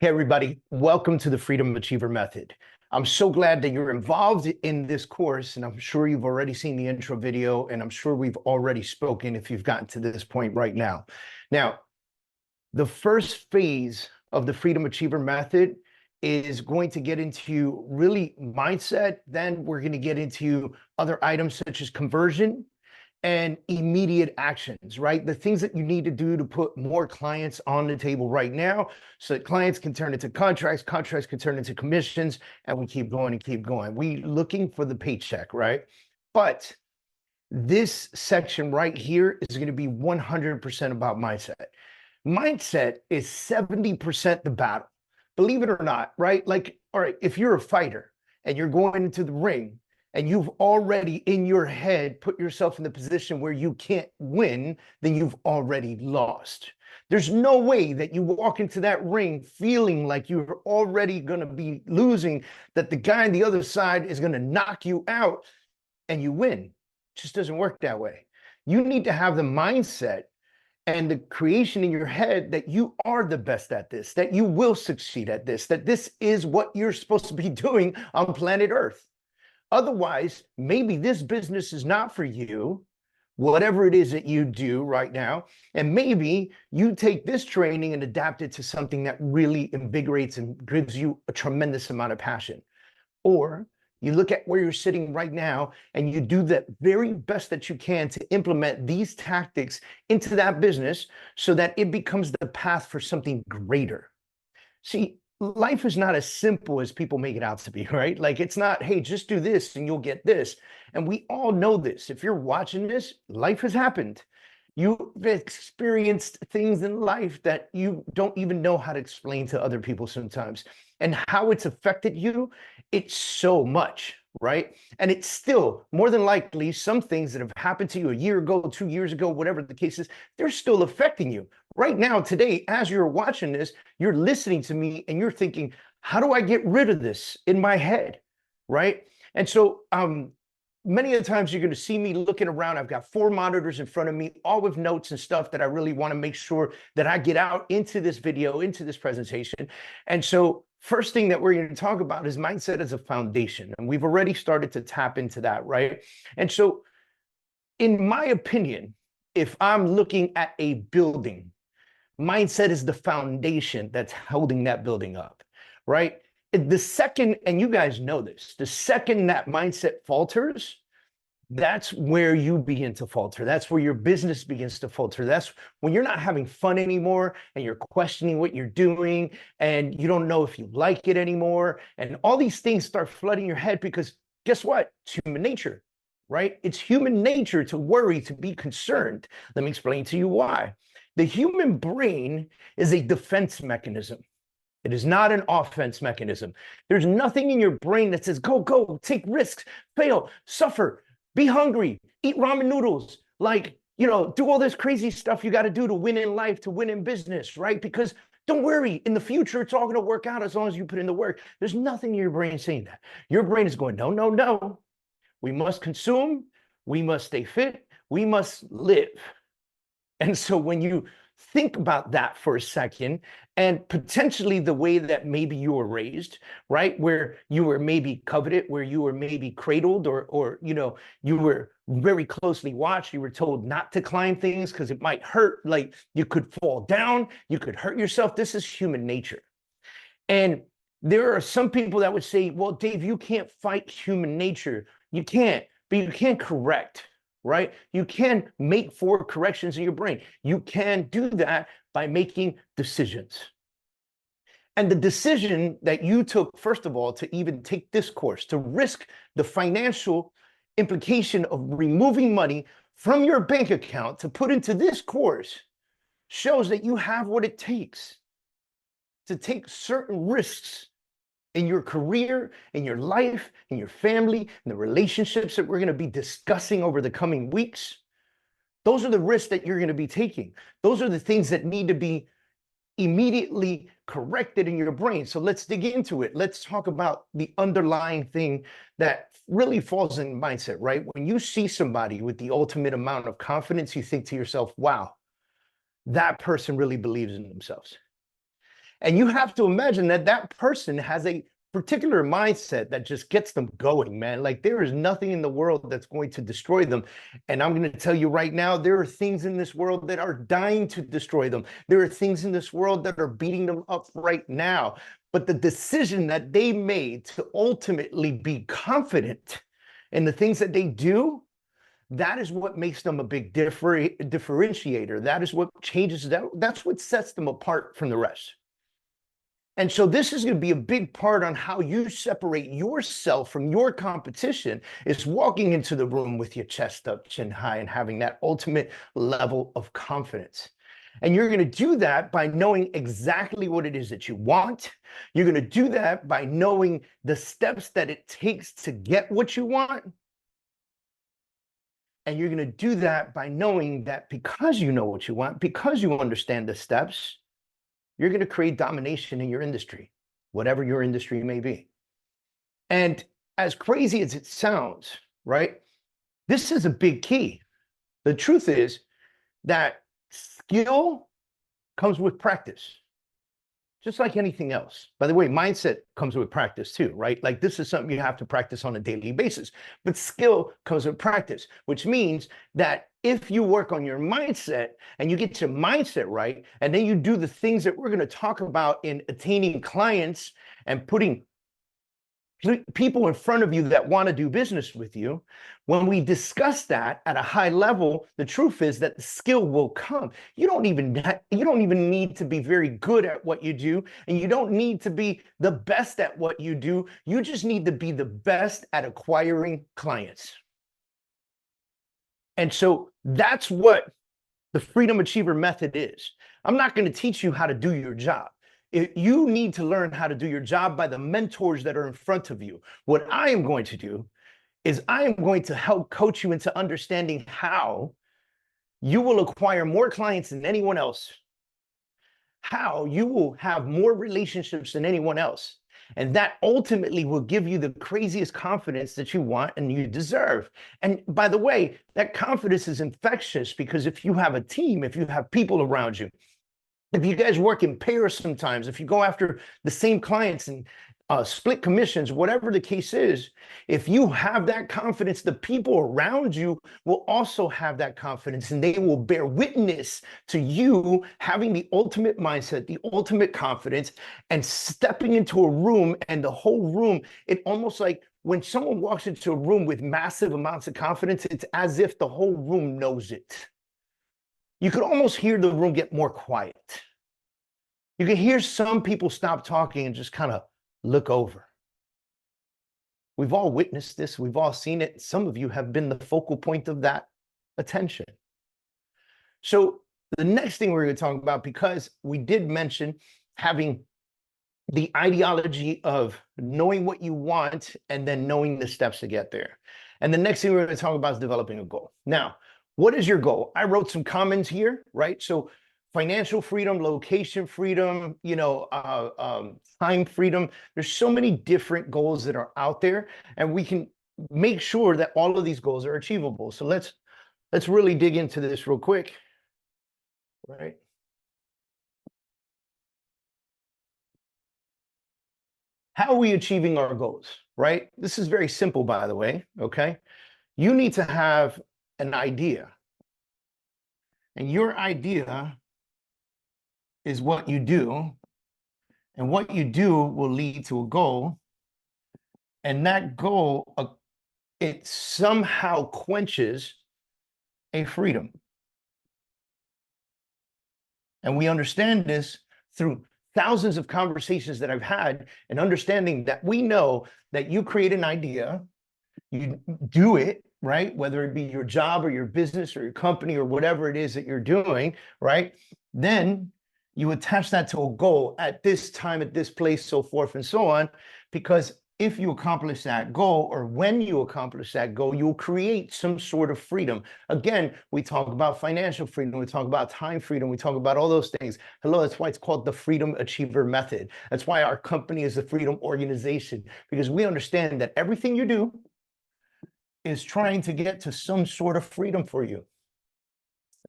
Hey, everybody, welcome to the Freedom Achiever Method. I'm so glad that you're involved in this course, and I'm sure you've already seen the intro video, and I'm sure we've already spoken if you've gotten to this point right now. Now, the first phase of the Freedom Achiever Method is going to get into really mindset. Then we're going to get into other items such as conversion and immediate actions, right? The things that you need to do to put more clients on the table right now so that clients can turn into contracts, contracts can turn into commissions, and we keep going and keep going. We looking for the paycheck, right? But this section right here is going to be 100% about mindset. Mindset is 70% the battle. Believe it or not, right? Like, all right, if you're a fighter and you're going into the ring, and you've already in your head put yourself in the position where you can't win, then you've already lost. There's no way that you walk into that ring feeling like you're already going to be losing, that the guy on the other side is going to knock you out and you win. It just doesn't work that way. You need to have the mindset and the creation in your head that you are the best at this, that you will succeed at this, that this is what you're supposed to be doing on planet Earth. Otherwise, maybe this business is not for you, whatever it is that you do right now. And maybe you take this training and adapt it to something that really invigorates and gives you a tremendous amount of passion. Or you look at where you're sitting right now and you do the very best that you can to implement these tactics into that business so that it becomes the path for something greater. See, life is not as simple as people make it out to be, right? Like, it's not, hey, just do this and you'll get this. And we all know this. If you're watching this, life has happened. You've experienced things in life that you don't even know how to explain to other people sometimes. And how it's affected you, it's so much, right? And it's still more than likely some things that have happened to you a year ago, 2 years ago, whatever the case is, they're still affecting you. Right now, today, as you're watching this, you're listening to me and you're thinking, how do I get rid of this in my head, right? And so many of the times you're going to see me looking around. I've got 4 monitors in front of me, all with notes and stuff that I really want to make sure that I get out into this video, into this presentation. And so first thing that we're going to talk about is mindset as a foundation. And we've already started to tap into that, right? And so in my opinion, if I'm looking at a building, mindset is the foundation that's holding that building up, right? The second, and you guys know this, the second that mindset falters, that's where you begin to falter. That's where your business begins to falter. That's when you're not having fun anymore and you're questioning what you're doing and you don't know if you like it anymore. And all these things start flooding your head because guess what? It's human nature, right? It's human nature to worry, to be concerned. Let me explain to you why. The human brain is a defense mechanism. It is not an offense mechanism. There's nothing in your brain that says, go, go, take risks, fail, suffer, be hungry, eat ramen noodles, like, do all this crazy stuff you got to do to win in life, to win in business, right? Because don't worry, in the future, it's all going to work out as long as you put in the work. There's nothing in your brain saying that. Your brain is going, no, no, no. We must consume. We must stay fit. We must live. And so when you think about that for a second, and potentially the way that maybe you were raised, right? Where you were maybe coveted, where you were maybe cradled, or you were very closely watched. You were told not to climb things because it might hurt, like you could fall down, you could hurt yourself. This is human nature. And there are some people that would say, well, Dave, you can't fight human nature. You can't, but you can't correct, right? You can make 4 corrections in your brain. You can do that by making decisions. And the decision that you took, first of all, to even take this course, to risk the financial implication of removing money from your bank account to put into this course, shows that you have what it takes to take certain risks in your career, in your life, in your family, in the relationships that we're going to be discussing over the coming weeks. Those are the risks that you're going to be taking. Those are the things that need to be immediately corrected in your brain. So let's dig into it. Let's talk about the underlying thing that really falls in mindset, right? When you see somebody with the ultimate amount of confidence, you think to yourself, wow, that person really believes in themselves. And you have to imagine that that person has a particular mindset that just gets them going, man. Like there is nothing in the world that's going to destroy them. And I'm going to tell you right now, there are things in this world that are dying to destroy them. There are things in this world that are beating them up right now. But the decision that they made to ultimately be confident in the things that they do, that is what makes them a big differentiator. That is what changes that. That's what sets them apart from the rest. And so this is going to be a big part on how you separate yourself from your competition, is walking into the room with your chest up, chin high, and having that ultimate level of confidence. And you're going to do that by knowing exactly what it is that you want. You're going to do that by knowing the steps that it takes to get what you want. And you're going to do that by knowing that because you know what you want, because you understand the steps, you're going to create domination in your industry, whatever your industry may be. And as crazy as it sounds, right, this is a big key. The truth is that skill comes with practice, just like anything else. By the way, mindset comes with practice too, right? Like this is something you have to practice on a daily basis, but skill comes with practice, which means that if you work on your mindset and you get your mindset right, and then you do the things that we're going to talk about in attaining clients and putting people in front of you that want to do business with you, when we discuss that at a high level, the truth is that the skill will come. You don't even need to be very good at what you do, and you don't need to be the best at what you do. You just need to be the best at acquiring clients. And so that's what the Freedom Achiever method is. I'm not going to teach you how to do your job. You need to learn how to do your job by the mentors that are in front of you. What I am going to do is I am going to help coach you into understanding how you will acquire more clients than anyone else, how you will have more relationships than anyone else. And that ultimately will give you the craziest confidence that you want and you deserve. And by the way, that confidence is infectious, because if you have a team, if you have people around you, if you guys work in pairs sometimes, if you go after the same clients and split commissions, whatever the case is, if you have that confidence, the people around you will also have that confidence, and they will bear witness to you having the ultimate mindset, the ultimate confidence, and stepping into a room, and the whole room, it almost like when someone walks into a room with massive amounts of confidence, it's as if the whole room knows it. You could almost hear the room get more quiet. You can hear some people stop talking and just kind of look over. We've all witnessed this. We've all seen it. Some of you have been the focal point of that attention. So the next thing we're going to talk about, because we did mention having the ideology of knowing what you want and then knowing the steps to get there. And the next thing we're going to talk about is developing a goal. Now, what is your goal? I wrote some comments here, right? So financial freedom, location freedom, time freedom. There's so many different goals that are out there, and we can make sure that all of these goals are achievable. So let's really dig into this real quick, right? How are we achieving our goals, right? This is very simple, by the way, okay? You need to have an idea, and your idea is what you do, and what you do will lead to a goal, and that goal, it somehow quenches a freedom. And we understand this through thousands of conversations that I've had, and understanding that we know that you create an idea, you do it, right? Whether it be your job or your business or your company or whatever it is that you're doing, right? Then you attach that to a goal at this time, at this place, so forth and so on, because if you accomplish that goal, or when you accomplish that goal, you'll create some sort of freedom. Again, we talk about financial freedom, we talk about time freedom, we talk about all those things. Hello, that's why it's called the Freedom Achiever Method. That's why our company is the Freedom Organization, because we understand that everything you do is trying to get to some sort of freedom for you.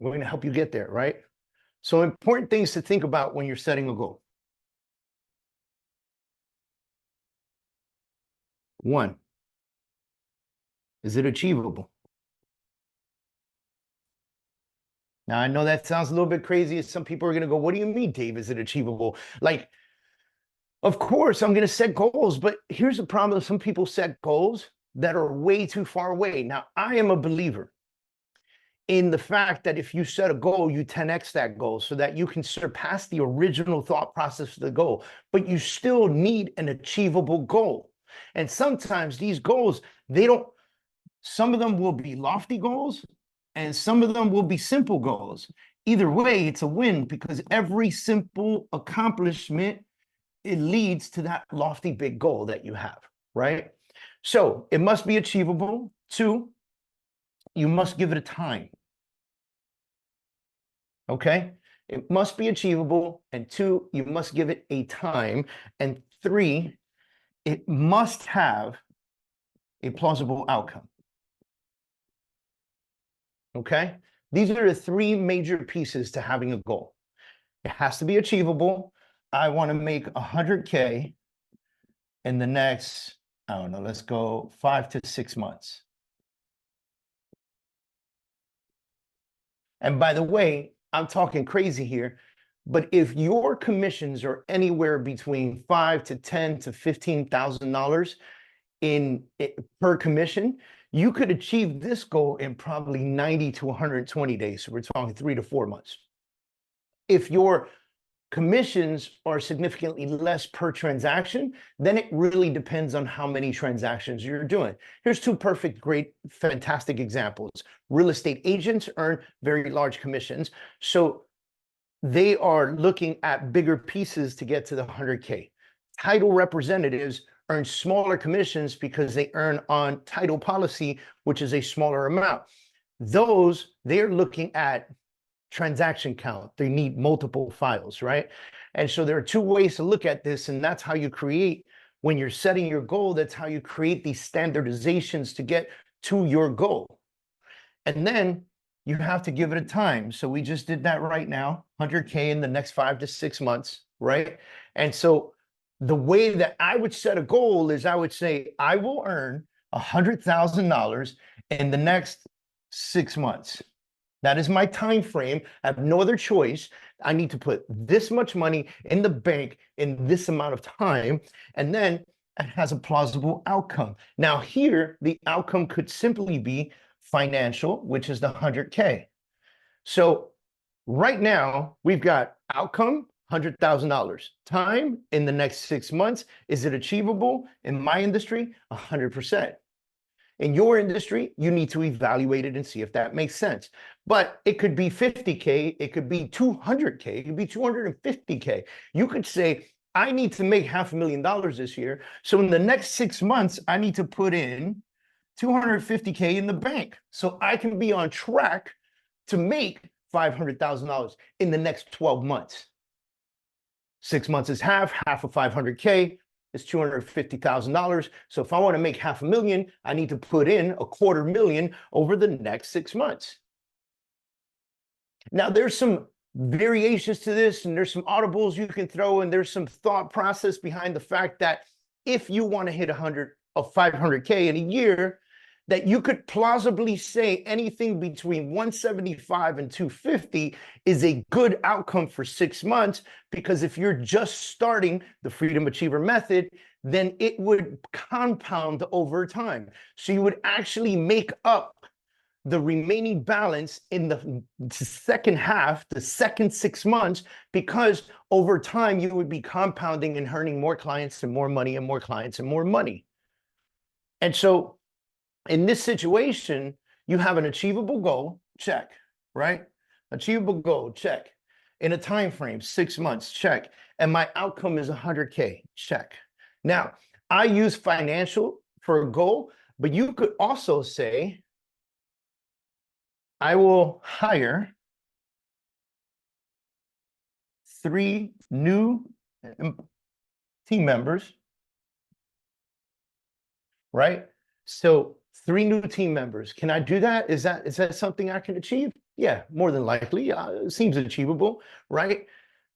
We're going to help you get there, right? So important things to think about when you're setting a goal. One, is it achievable? Now, I know that sounds a little bit crazy. Some people are going to go, what do you mean, Dave? Is it achievable? Like, of course, I'm going to set goals, but here's the problem. Some people set goals that are way too far away. Now, I am a believer in the fact that if you set a goal, you 10x that goal so that you can surpass the original thought process of the goal, but you still need an achievable goal. And sometimes these goals, some of them will be lofty goals and some of them will be simple goals. Either way, it's a win because every simple accomplishment, it leads to that lofty big goal that you have, right? So it must be achievable. Two, you must give it a time. Okay? It must be achievable. And two, you must give it a time. And three, it must have a plausible outcome. Okay? These are the three major pieces to having a goal. It has to be achievable. I want to make 100K in the next, I don't know, let's go 5 to 6 months. And by the way, I'm talking crazy here, but if your commissions are anywhere between $5 to $10 to $15,000 per commission, you could achieve this goal in probably 90 to 120 days. So we're talking 3 to 4 months. If your commissions are significantly less per transaction, then it really depends on how many transactions you're doing. Here's two perfect, great, fantastic examples. Real estate agents earn very large commissions. So they are looking at bigger pieces to get to the 100K. Title representatives earn smaller commissions because they earn on title policy, which is a smaller amount. They're looking at transaction count. They need multiple files, right? And so there are two ways to look at this, and that's how you create, when you're setting your goal, that's how you create these standardizations to get to your goal. And then you have to give it a time. So we just did that right now, 100K in the next 5 to 6 months, right? And so the way that I would set a goal is I would say, I will earn $100,000 in the next 6 months. That is my time frame. I have no other choice. I need to put this much money in the bank in this amount of time, and then it has a plausible outcome. Now here, the outcome could simply be financial, which is the 100K. So right now, we've got outcome, $100,000. Time in the next 6 months. Is it achievable? In my industry, 100%. In your industry, you need to evaluate it and see if that makes sense. But it could be 50K, it could be 200K, it could be 250K. You could say, I need to make $500,000 this year. So in the next 6 months, I need to put in 250K in the bank so I can be on track to make $500,000 in the next 12 months. 6 months is half of 500K is $250,000. So if I want to make $500,000, I need to put in $250,000 over the next 6 months. Now there's some variations to this, and there's some audibles you can throw, and there's some thought process behind the fact that if you want to hit 500K in a year, that you could plausibly say anything between 175 and 250 is a good outcome for 6 months, because if you're just starting the Freedom Achiever method, then it would compound over time. So you would actually make up the remaining balance in the second half, the second 6 months, because over time you would be compounding and earning more clients and more money and more clients and more money. And so in this situation, you have an achievable goal, check, right? Achievable goal, check. In a time frame, 6 months, check. And my outcome is 100K, check. Now, I use financial for a goal, but you could also say, I will hire 3 new team members, right? So 3 new team members. Can I do that? Is that something I can achieve? Yeah, more than likely. It seems achievable, right?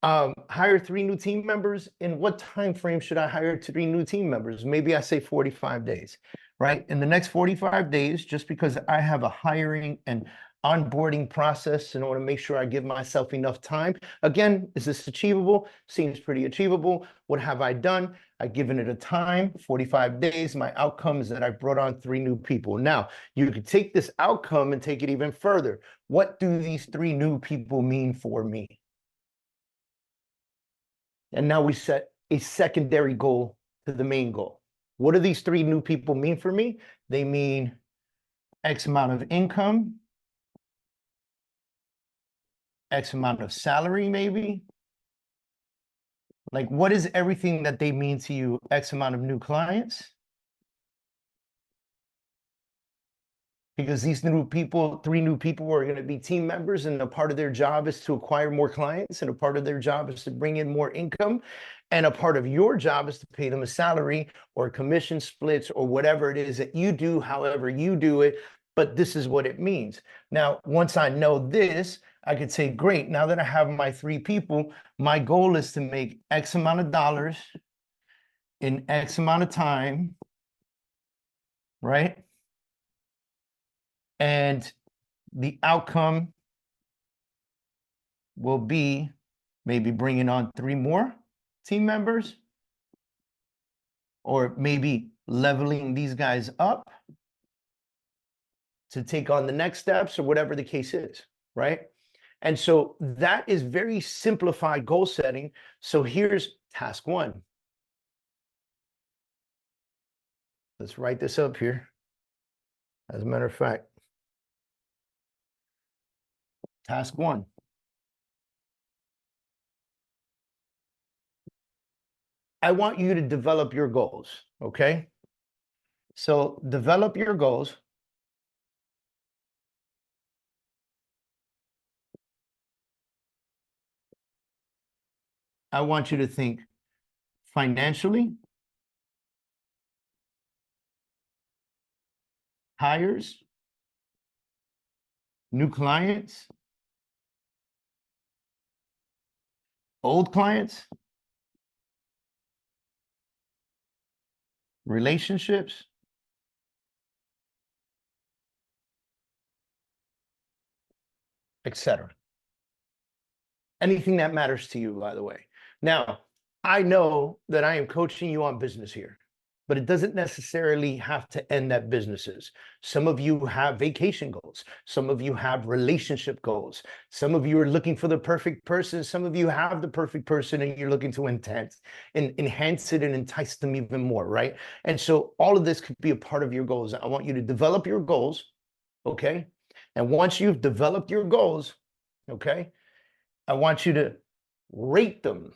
Hire 3 new team members. In what time frame should I hire 3 new team members? Maybe I say 45 days, right? In the next 45 days, just because I have a hiring and onboarding process and I want to make sure I give myself enough time. Again, is this achievable? Seems pretty achievable. What have I done? I've given it a time, 45 days. My outcome is that I brought on 3 new people. Now, you could take this outcome and take it even further. What do these 3 new people mean for me? And now we set a secondary goal to the main goal. What do these 3 new people mean for me? They mean X amount of income, X amount of salary, maybe. Like, what is everything that they mean to you? X amount of new clients. Because these new people, 3 new people are going to be team members, and a part of their job is to acquire more clients, and a part of their job is to bring in more income, and a part of your job is to pay them a salary or commission splits or whatever it is that you do, however you do it. But this is what it means. Now, once I know this, I could say, great, now that I have my 3 people, my goal is to make X amount of dollars in X amount of time, right? And the outcome will be maybe bringing on 3 more team members, or maybe leveling these guys up to take on the next steps, or whatever the case is, right? And so that is very simplified goal setting. So here's task 1. Let's write this up here. As a matter of fact, task 1. I want you to develop your goals, okay? So develop your goals. I want you to think financially, hires, new clients, old clients, relationships, etc. Anything that matters to you, by the way. Now, I know that I am coaching you on business here, but it doesn't necessarily have to end at businesses. Some of you have vacation goals. Some of you have relationship goals. Some of you are looking for the perfect person. Some of you have the perfect person and you're looking to enhance it and entice them even more, right? And so all of this could be a part of your goals. I want you to develop your goals, okay? And once you've developed your goals, okay, I want you to rate them.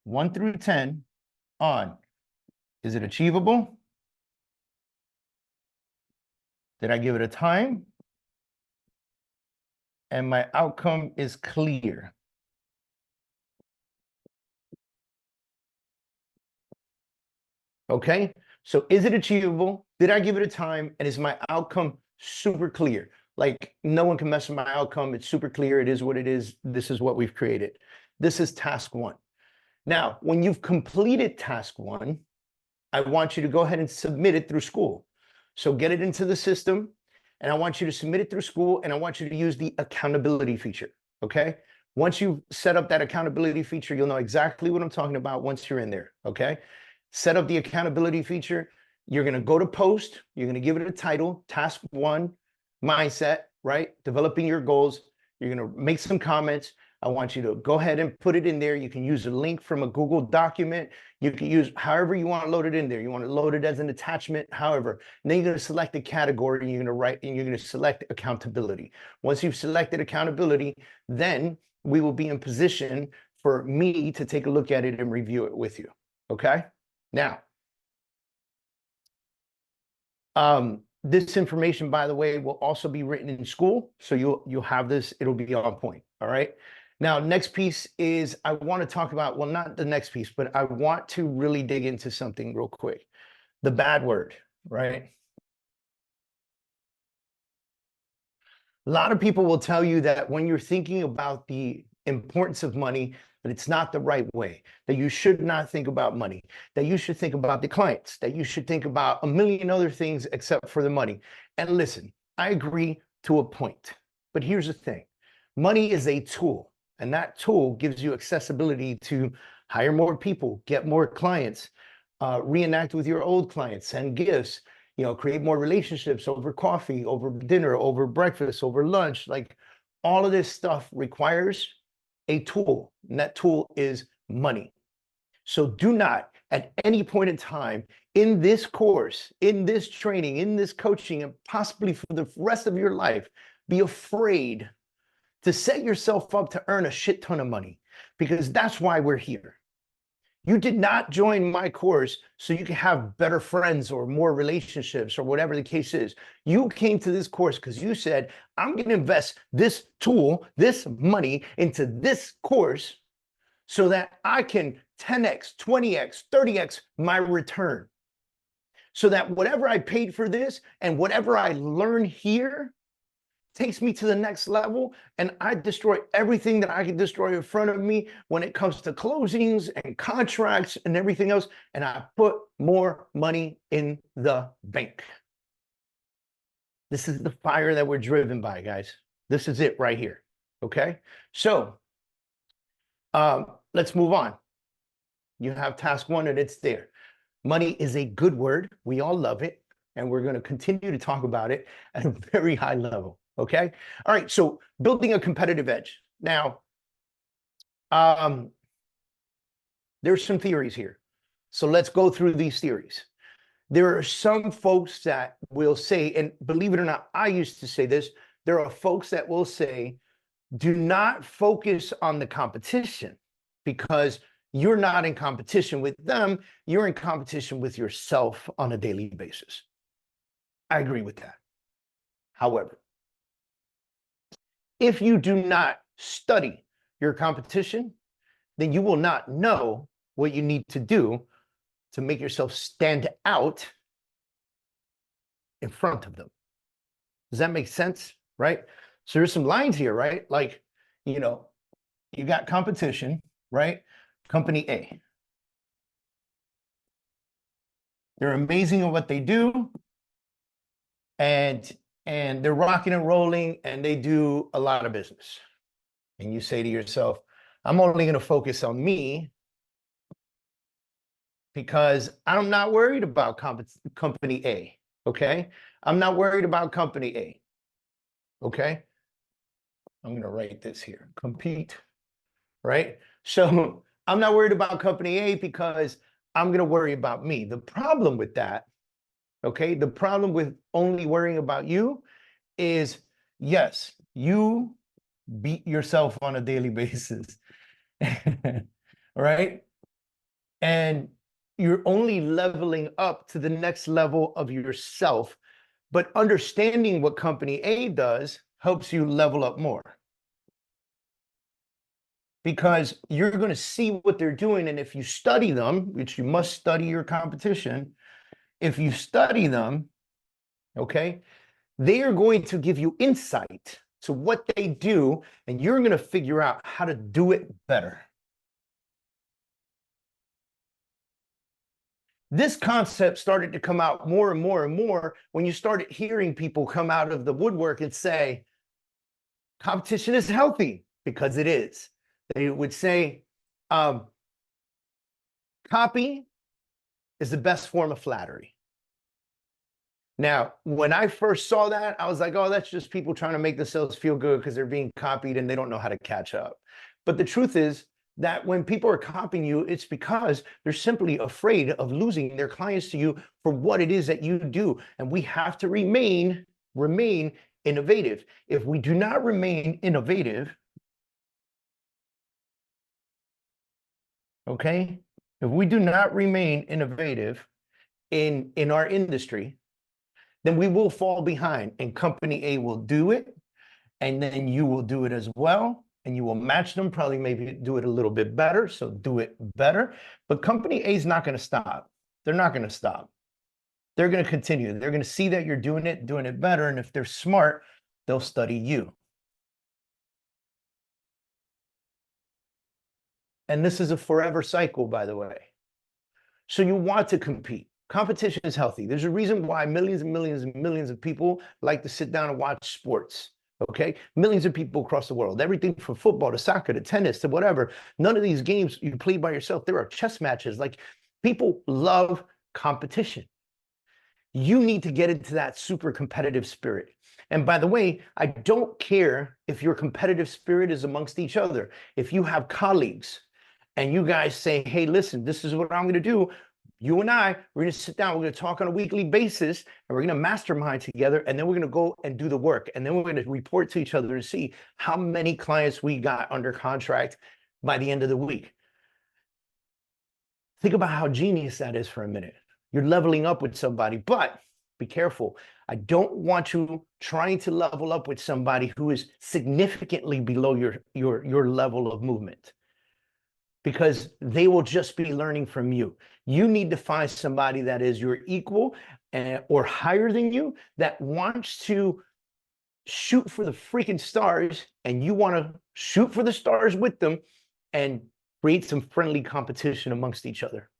One through 10 on, is it achievable? Did I give it a time? And my outcome is clear. Okay, so is it achievable? Did I give it a time? And is my outcome super clear? Like, no one can mess with my outcome. It's super clear. It is what it is. This is what we've created. This is task 1. Now, when you've completed task 1, I want you to go ahead and submit it through school. So get it into the system, and I want you to submit it through school, and I want you to use the accountability feature, okay? Once you've set up that accountability feature, you'll know exactly what I'm talking about once you're in there, okay? Set up the accountability feature. You're going to go to post. You're going to give it a title, task 1, mindset, right? Developing your goals. You're going to make some comments. I want you to go ahead and put it in there. You can use a link from a Google document. You can use however you want to load it in there. You want to load it as an attachment, however. And then you're going to select a category and you're going to write and you're going to select accountability. Once you've selected accountability, then we will be in position for me to take a look at it and review it with you. Okay? Now, this information, by the way, will also be written in school. So you'll have this, it'll be on point. All right. Now, next piece is I want to talk about, well, not the next piece, but I want to really dig into something real quick. The bad word, right? A lot of people will tell you that when you're thinking about the importance of money, that it's not the right way, that you should not think about money, that you should think about the clients, that you should think about a million other things except for the money. And listen, I agree to a point, but here's the thing. Money is a tool, and that tool gives you accessibility to hire more people, get more clients, reenact with your old clients, send gifts, create more relationships over coffee, over dinner, over breakfast, over lunch. Like all of this stuff requires a tool, and that tool is money. So do not at any point in time in this course, in this training, in this coaching, and possibly for the rest of your life, be afraid to set yourself up to earn a shit ton of money, because that's why we're here. You did not join my course so you can have better friends or more relationships or whatever the case is. You came to this course because you said, I'm going to invest this tool, this money into this course so that I can 10x, 20x, 30x my return. So that whatever I paid for this and whatever I learn here takes me to the next level, and I destroy everything that I can destroy in front of me when it comes to closings and contracts and everything else, and I put more money in the bank. This is the fire that we're driven by, guys. This is it right here, okay? So let's move on. You have task one, and it's there. Money is a good word. We all love it, and we're going to continue to talk about it at a very high level. Okay. All right. So building a competitive edge. Now, there's some theories here. So let's go through these theories. There are some folks that will say, and believe it or not, I used to say this, there are folks that will say, do not focus on the competition because you're not in competition with them. You're in competition with yourself on a daily basis. I agree with that. However, if you do not study your competition, then you will not know what you need to do to make yourself stand out in front of them. Does that make sense? Right? So there's some lines here, right? Like, you got competition, right? Company A. They're amazing at what they do. And they're rocking and rolling, and they do a lot of business. And you say to yourself, I'm only going to focus on me because I'm not worried about company A, okay? I'm not worried about company A, okay? I'm going to write this here, compete, right? So I'm not worried about company A because I'm going to worry about me. The problem with that, okay, the problem with only worrying about you is, yes, you beat yourself on a daily basis, right? And you're only leveling up to the next level of yourself, but understanding what company A does helps you level up more. Because you're going to see what they're doing, and if you study them, which you must study your competition, if you study them, okay, they are going to give you insight to what they do, and you're going to figure out how to do it better. This concept started to come out more and more and more when you started hearing people come out of the woodwork and say, competition is healthy, because it is. They would say, copy is the best form of flattery. Now, when I first saw that, I was like, oh, that's just people trying to make themselves feel good because they're being copied and they don't know how to catch up. But the truth is that when people are copying you, it's because they're simply afraid of losing their clients to you for what it is that you do. And we have to remain innovative. If we do not remain innovative, okay, if we do not remain innovative in our industry, then we will fall behind, and company A will do it, and then you will do it as well, and you will match them, probably maybe do it a little bit better, so do it better. But company A is not going to stop. They're not going to stop. They're going to continue. They're going to see that you're doing it better, and if they're smart, they'll study you. And this is a forever cycle, by the way. So you want to compete. Competition is healthy. There's a reason why millions and millions and millions of people like to sit down and watch sports. Okay, millions of people across the world, everything from football to soccer to tennis to whatever. None of these games you play by yourself. There are chess matches. Like, people love competition. You need to get into that super competitive spirit. And by the way, I don't care if your competitive spirit is amongst each other. If you have colleagues and you guys say, hey, listen, this is what I'm going to do. You and I, we're going to sit down, we're going to talk on a weekly basis, and we're going to mastermind together, and then we're going to go and do the work. And then we're going to report to each other and see how many clients we got under contract by the end of the week. Think about how genius that is for a minute. You're leveling up with somebody, but be careful. I don't want you trying to level up with somebody who is significantly below your level of movement, because they will just be learning from you. You need to find somebody that is your equal or higher than you, that wants to shoot for the freaking stars, and you want to shoot for the stars with them and create some friendly competition amongst each other.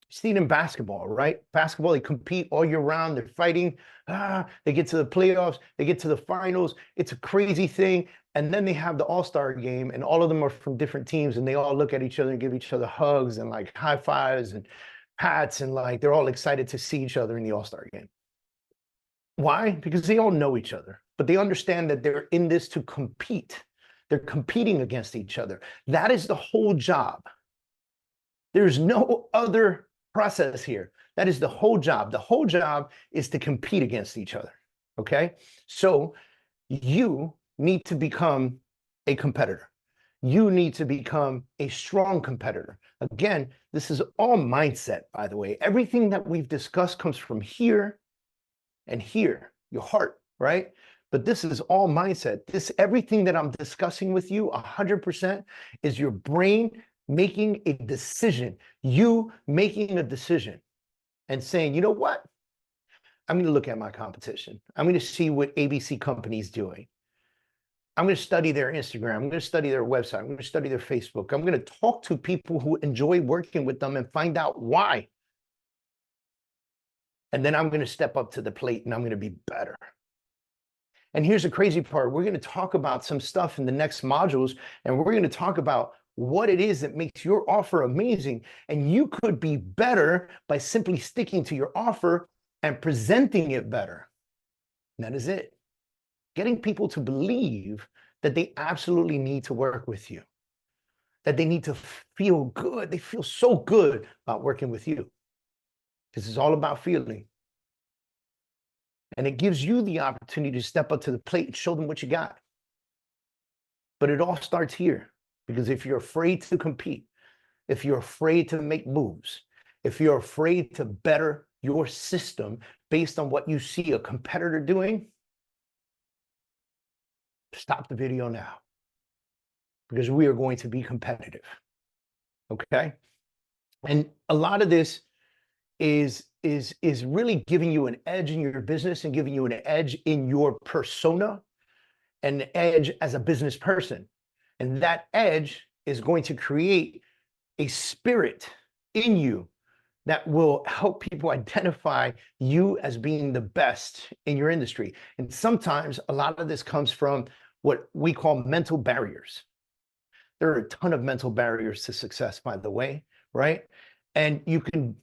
See it in basketball, right? Basketball, they compete all year round. They're fighting. They get to the playoffs. They get to the finals. It's a crazy thing. And then they have the All-Star game, and all of them are from different teams, and they all look at each other and give each other hugs and like high fives and pats, and like they're all excited to see each other in the All-Star game. Why? Because they all know each other, but they understand that they're in this to compete. They're competing against each other. That is the whole job. There's no other process here. That is the whole job. The whole job is to compete against each other. Okay? So you need to become a competitor. You need to become a strong competitor. Again, this is all mindset, by the way. Everything that we've discussed comes from here and here, your heart, right? But this is all mindset. Everything that I'm discussing with you, 100%, is your brain making a decision. You making a decision and saying, you know what? I'm going to look at my competition. I'm going to see what ABC company's doing. I'm going to study their Instagram. I'm going to study their website. I'm going to study their Facebook. I'm going to talk to people who enjoy working with them and find out why. And then I'm going to step up to the plate and I'm going to be better. And here's the crazy part. We're going to talk about some stuff in the next modules, and we're going to talk about what it is that makes your offer amazing. And you could be better by simply sticking to your offer and presenting it better. And that is it. Getting people to believe that they absolutely need to work with you, that they need to feel good. They feel so good about working with you. This is all about feeling. And it gives you the opportunity to step up to the plate and show them what you got. But it all starts here, because if you're afraid to compete, if you're afraid to make moves, if you're afraid to better your system based on what you see a competitor doing, stop the video now, because we are going to be competitive. Okay? And a lot of this is really giving you an edge in your business and giving you an edge in your persona, and an edge as a business person. And that edge is going to create a spirit in you that will help people identify you as being the best in your industry. And sometimes a lot of this comes from what we call mental barriers. There are a ton of mental barriers to success, by the way, right? And you can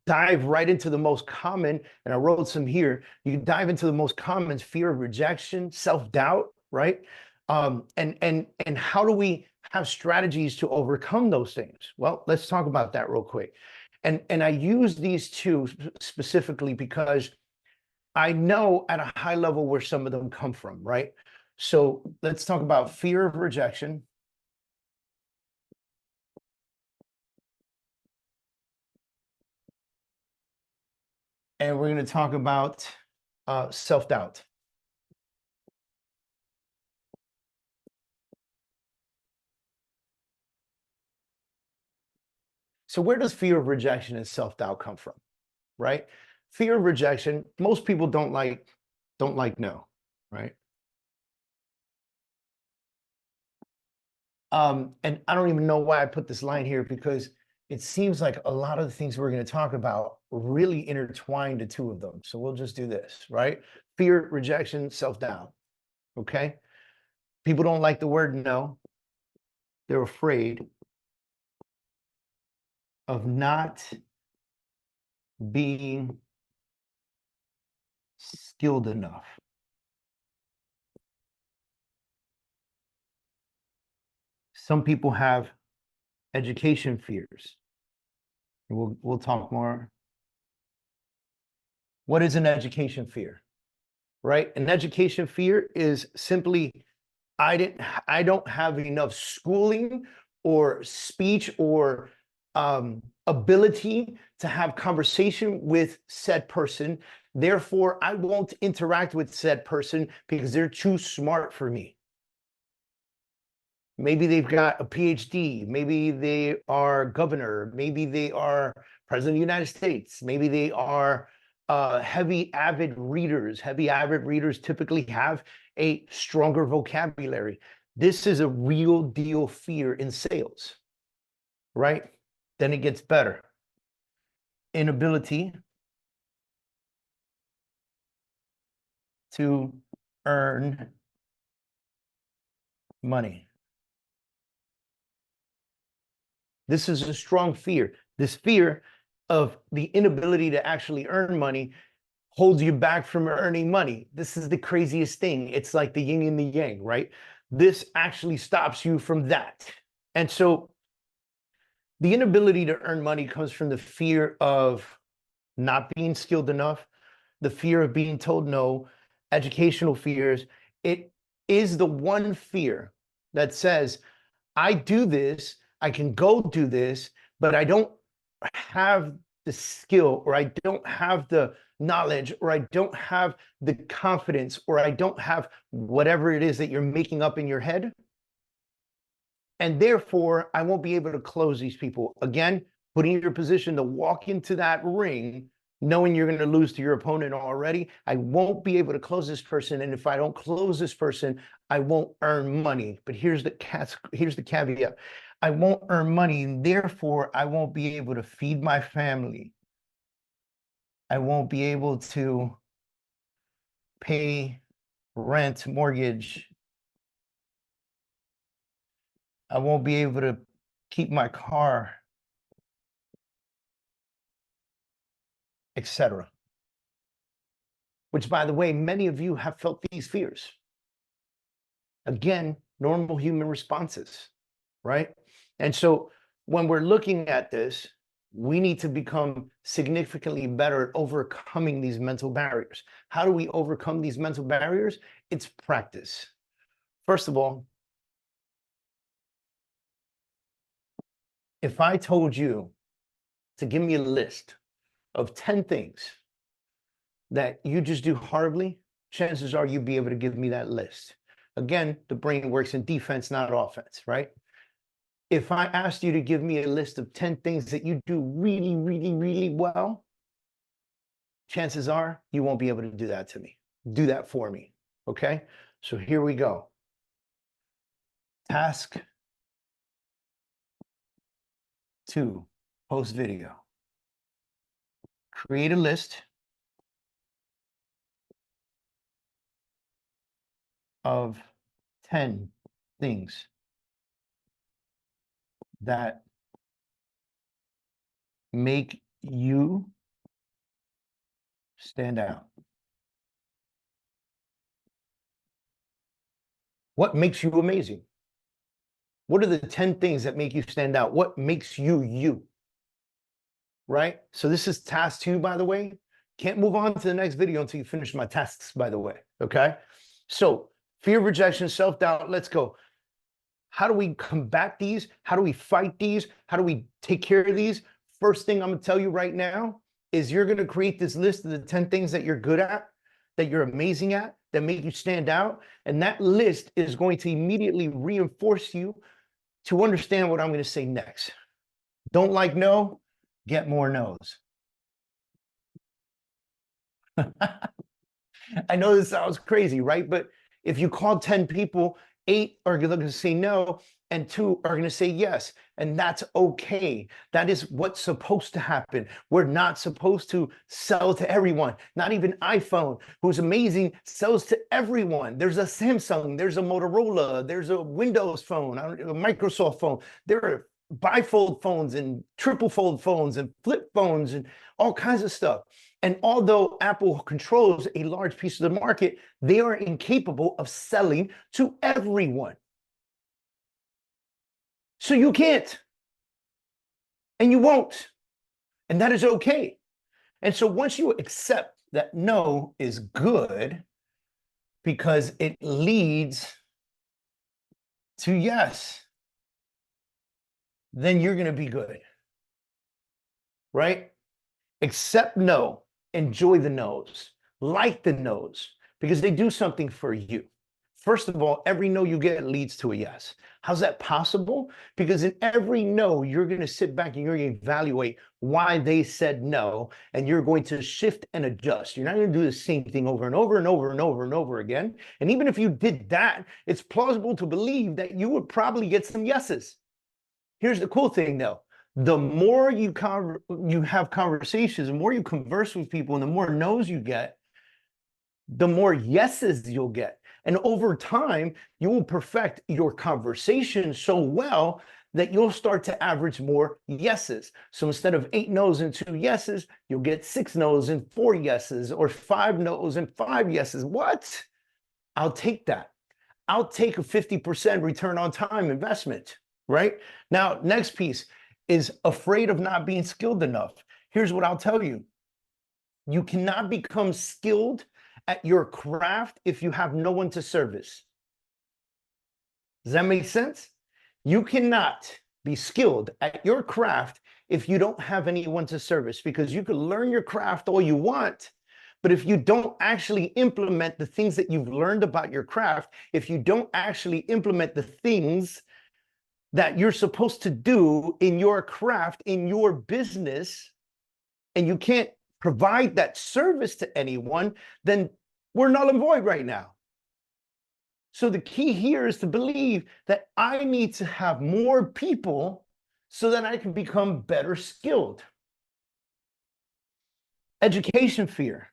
dive right into the most common, and I wrote some here. You can dive into the most common: fear of rejection, self-doubt, right? And how do we have strategies to overcome those things? Well, let's talk about that real quick. And I use these two specifically because I know at a high level where some of them come from, right? So let's talk about fear of rejection. And we're going to talk about self-doubt. So where does fear of rejection and self-doubt come from, right? Fear of rejection, most people don't like Don't like no, right? And I don't even know why I put this line here, because it seems like a lot of the things we're going to talk about really intertwine the two of them. So we'll just do this, right? Fear, rejection, self-doubt. Okay. People don't like the word no. They're afraid of not being skilled enough. Some people have education fears. We'll talk more. What is an education fear? Right? An education fear is simply I don't have enough schooling or speech or ability to have conversation with said person. Therefore, I won't interact with said person because they're too smart for me. Maybe they've got a PhD. Maybe they are governor. Maybe they are president of the United States. Maybe they are heavy avid readers. Heavy avid readers typically have a stronger vocabulary. This is a real deal fear in sales, right? Then it gets better. Inability to earn money. This is a strong fear. This fear of the inability to actually earn money holds you back from earning money. This is the craziest thing. It's like the yin and the yang, right? This actually stops you from that. And so the inability to earn money comes from the fear of not being skilled enough, the fear of being told no, educational fears. It is the one fear that says, I do this, I can go do this, but I don't have the skill, or I don't have the knowledge, or I don't have the confidence, or I don't have whatever it is that you're making up in your head. And therefore, I won't be able to close these people. Again, putting your position to walk into that ring knowing you're going to lose to your opponent already. I won't be able to close this person. And if I don't close this person, I won't earn money. But here's the caveat. I won't earn money, and therefore I won't be able to feed my family. I won't be able to pay rent, mortgage. I won't be able to keep my car, etc. Which, by the way, many of you have felt these fears. Again, normal human responses, right? And so when we're looking at this, we need to become significantly better at overcoming these mental barriers. How do we overcome these mental barriers? It's practice. First of all, if I told you to give me a list of 10 things that you just do horribly, chances are you'd be able to give me that list. Again, the brain works in defense, not offense, right? If I asked you to give me a list of 10 things that you do really, really, really well, chances are you won't be able to do that to me. Do that for me, okay? So here we go. Task 2, post video. Create a list of 10 things that make you stand out. What makes you amazing? What are the 10 things that make you stand out? What makes you you? Right? So this is task 2, by the way. Can't move on to the next video until you finish my tasks, by the way. Okay? So fear, rejection, self-doubt. Let's go. How do we combat these? How do we fight these? How do we take care of these? First thing I'm going to tell you right now is you're going to create this list of the 10 things that you're good at, that you're amazing at, that make you stand out. And that list is going to immediately reinforce you to understand what I'm going to say next. Don't like no, get more no's. I know this sounds crazy, right? But if you call 10 people, 8 are going to say no, and 2 are going to say yes. And that's okay. That is what's supposed to happen. We're not supposed to sell to everyone. Not even iPhone, who's amazing, sells to everyone. There's a Samsung, there's a Motorola, there's a Windows phone, a Microsoft phone. There are bifold phones and triple fold phones and flip phones and all kinds of stuff. And although Apple controls a large piece of the market, they are incapable of selling to everyone. So you can't, and you won't, and that is okay. And so once you accept that no is good because it leads to yes, then you're going to be good, right? Accept no, enjoy the no's, like the no's, because they do something for you. First of all, every no you get leads to a yes. How's that possible? Because in every no, you're going to sit back and you're going to evaluate why they said no, and you're going to shift and adjust. You're not going to do the same thing over and over and over and over and over again. And even if you did that, it's plausible to believe that you would probably get some yeses. Here's the cool thing, though. The more you have conversations, the more you converse with people, and the more no's you get, the more yeses you'll get. And over time, you will perfect your conversation so well that you'll start to average more yeses. So instead of 8 no's and 2 yeses, you'll get 6 no's and 4 yeses, or 5 no's and 5 yeses. What? I'll take that. I'll take a 50% return on time investment, right? Now, next piece is afraid of not being skilled enough. Here's what I'll tell you. You cannot become skilled at your craft if you have no one to service. Does that make sense? You cannot be skilled at your craft if you don't have anyone to service, because you can learn your craft all you want, but if you don't actually implement the things that you've learned about your craft, if you don't actually implement the things that you're supposed to do in your craft, in your business, and you can't provide that service to anyone, then we're null and void right now. So the key here is to believe that I need to have more people so that I can become better skilled. Education fear.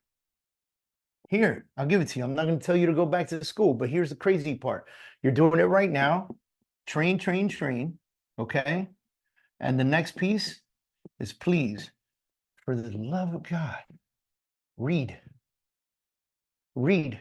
Here, I'll give it to you. I'm not going to tell you to go back to school, but here's the crazy part. You're doing it right now. Train, train, train. Okay? And the next piece is, please, for the love of God, read. Read.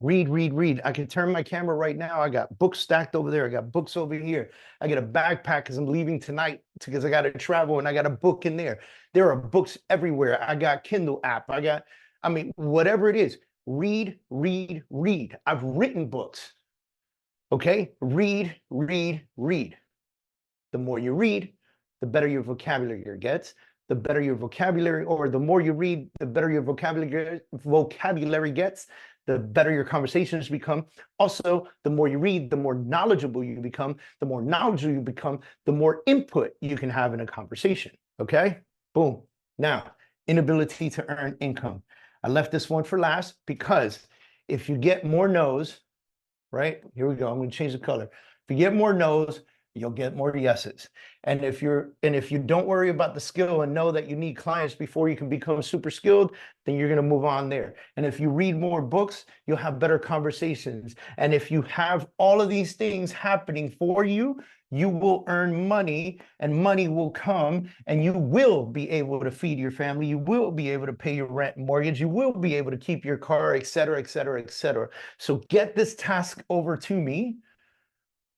Read, read, read. I can turn my camera right now. I got books stacked over there. I got books over here. I got a backpack because I'm leaving tonight because I got to travel, and I got a book in there. There are books everywhere. I got Kindle app. I mean, whatever it is, read, read, read. I've written books. Okay? Read, read, read. The more you read, the better your vocabulary gets. The better your vocabulary, or the more you read, the better your vocabulary gets, the better your conversations become. Also, the more you read, the more knowledgeable you become. The more knowledgeable you become, the more input you can have in a conversation. Okay? Boom. Now, inability to earn income. I left this one for last because if you get more no's, right? Here we go. I'm going to change the color. If you get more no's, you'll get more yeses. And if you don't worry about the skill and know that you need clients before you can become super skilled, then you're going to move on there. And if you read more books, you'll have better conversations. And if you have all of these things happening for you, you will earn money, and money will come, and you will be able to feed your family. You will be able to pay your rent and mortgage. You will be able to keep your car, et cetera, et cetera, et cetera. So get this task over to me,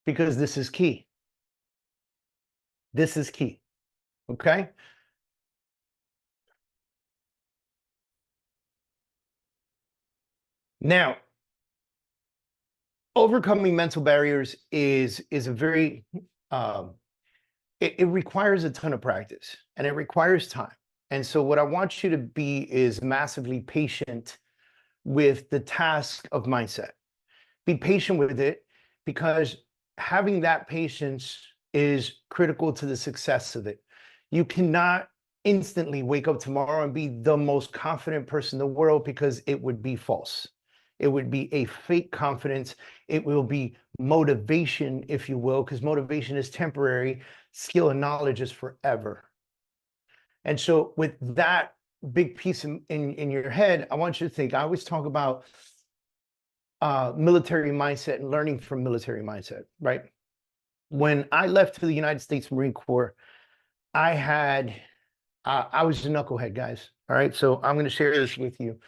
because this is key. This is key. Okay? Now, overcoming mental barriers is a very it requires a ton of practice, and it requires time. And so what I want you to be is massively patient with the task of mindset. Be patient with it, because having that patience is critical to the success of it. You cannot instantly wake up tomorrow and be the most confident person in the world, because it would be false. It would be a fake confidence. It will be motivation, if you will, because motivation is temporary. Skill and knowledge is forever. And so with that big piece in your head, I want you to think, I always talk about military mindset and learning from military mindset, right? When I left to the United States Marine Corps, I was a knucklehead, guys. All right. So I'm going to share this with you.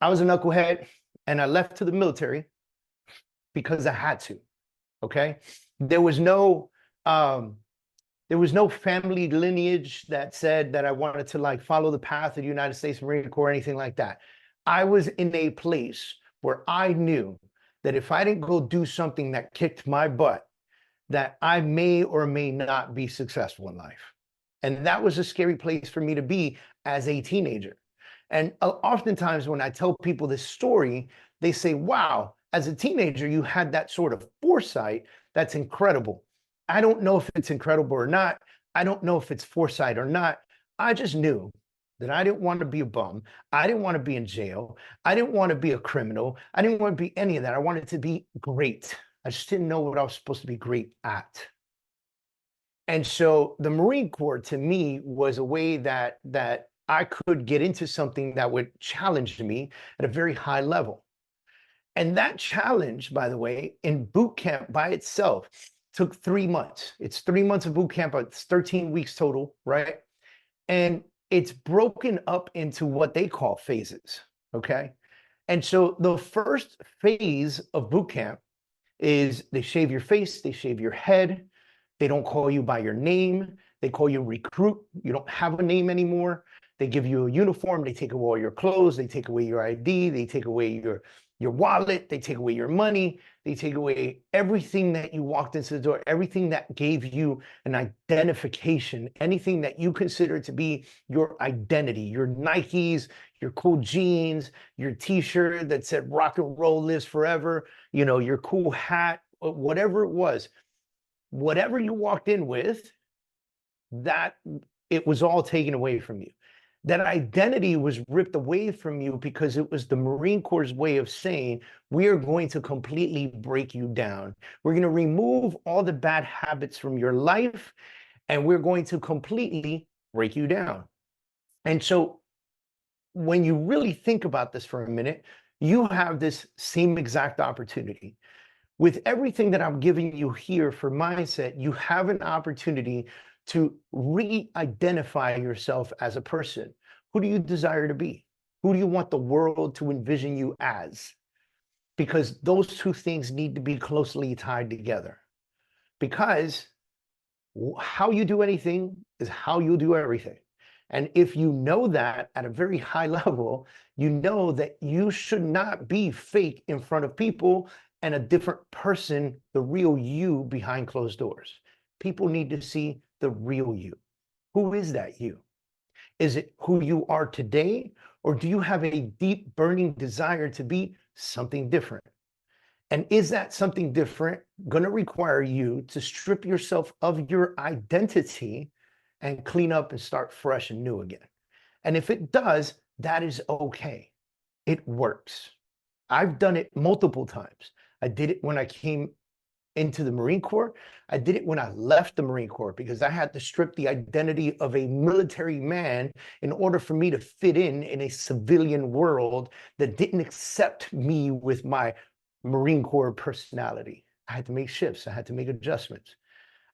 I was a knucklehead and I left to the military because I had to. Okay. There was no, there was no family lineage that said that I wanted to like follow the path of the United States Marine Corps or anything like that. I was in a place where I knew that if I didn't go do something that kicked my butt, that I may or may not be successful in life. And that was a scary place for me to be as a teenager. And oftentimes when I tell people this story, they say, wow, as a teenager, you had that sort of foresight. That's incredible. I don't know if it's incredible or not. I don't know if it's foresight or not. I just knew that I didn't want to be a bum. I didn't want to be in jail. I didn't want to be a criminal. I didn't want to be any of that. I wanted to be great. I just didn't know what I was supposed to be great at. And so the Marine Corps to me was a way that I could get into something that would challenge me at a very high level. And that challenge, by the way, in boot camp by itself took 3 months. It's 3 months of boot camp, but it's 13 weeks total, right? And it's broken up into what they call phases, okay? And so the first phase of boot camp is they shave your face, they shave your head, they don't call you by your name, they call you recruit, you don't have a name anymore. They give you a uniform, they take away all your clothes, they take away your ID, they take away your wallet, they take away your money, they take away everything that you walked into the door, everything that gave you an identification, anything that you consider to be your identity, your Nikes, your cool jeans, your t-shirt that said rock and roll lives forever, you know, your cool hat, whatever it was, whatever you walked in with, that it was all taken away from you. That identity was ripped away from you because it was the Marine Corps' way of saying, we are going to completely break you down. We're going to remove all the bad habits from your life, and we're going to completely break you down. And so when you really think about this for a minute, you have this same exact opportunity. With everything that I'm giving you here for mindset, you have an opportunity to re-identify yourself as a person. Who do you desire to be? Who do you want the world to envision you as? Because those two things need to be closely tied together. Because how you do anything is how you'll do everything. And if you know that at a very high level, you know that you should not be fake in front of people and a different person, the real you behind closed doors. People need to see the real you. Who is that you? Is it who you are today, or do you have a deep burning desire to be something different? And is that something different going to require you to strip yourself of your identity and clean up and start fresh and new again? And if it does, that is okay. It works. I've done it multiple times. I did it when I came into the Marine Corps. I did it when I left the Marine Corps because I had to strip the identity of a military man in order for me to fit in a civilian world that didn't accept me with my Marine Corps personality. I had to make shifts. I had to make adjustments.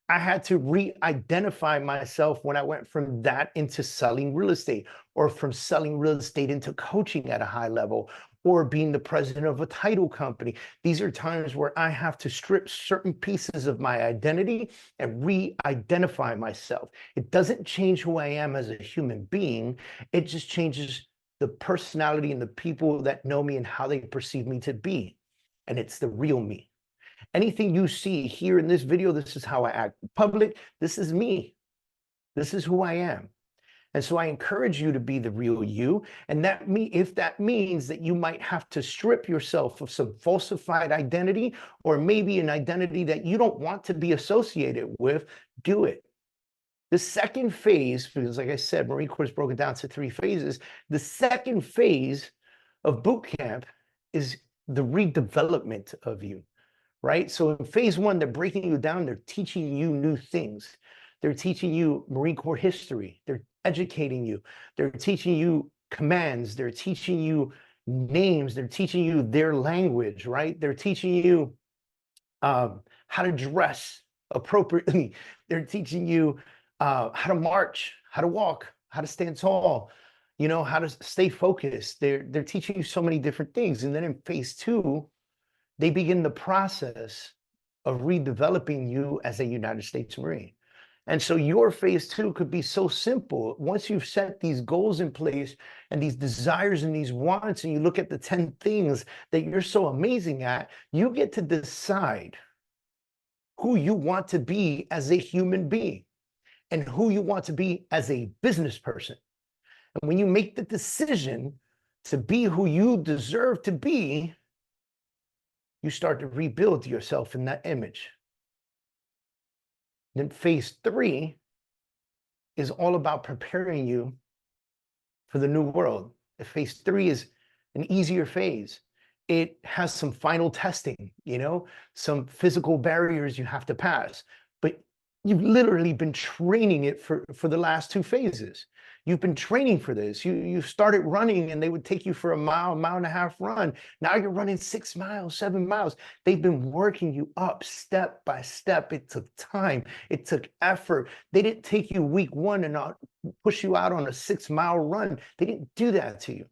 I had to re-identify myself when I went from that into selling real estate, or from selling real estate into coaching at a high level, or being the president of a title company. These are times where I have to strip certain pieces of my identity and re-identify myself. It doesn't change who I am as a human being. It just changes the personality and the people that know me and how they perceive me to be. And it's the real me. Anything you see here in this video, this is how I act in public. This is me. This is who I am. And so I encourage you to be the real you. And if that means that you might have to strip yourself of some falsified identity, or maybe an identity that you don't want to be associated with, do it. The second phase, because like I said, Marine Corps is broken down to 3 phases. The second phase of boot camp is the redevelopment of you, right? So in phase 1, they're breaking you down. They're teaching you new things. They're teaching you Marine Corps history. They're educating you. They're teaching you commands. They're teaching you names. They're teaching you their language, right? They're teaching you how to dress appropriately. They're teaching you how to march, how to walk, how to stand tall, you know, how to stay focused. They're teaching you so many different things. And then in phase 2, they begin the process of redeveloping you as a United States Marine. And so your phase 2 could be so simple. Once you've set these goals in place and these desires and these wants, and you look at the 10 things that you're so amazing at, you get to decide who you want to be as a human being and who you want to be as a business person. And when you make the decision to be who you deserve to be, you start to rebuild yourself in that image. Then phase 3 is all about preparing you for the new world. Phase 3 is an easier phase. It has some final testing, you know, some physical barriers you have to pass, but you've literally been training it for the last 2 phases. You've been training for this. You started running and they would take you for a mile and a half run. Now you're running 6 miles, 7 miles. They've been working you up step by step. It took time. It took effort. They didn't take you week 1 and push you out on a 6-mile run. They didn't do that to you.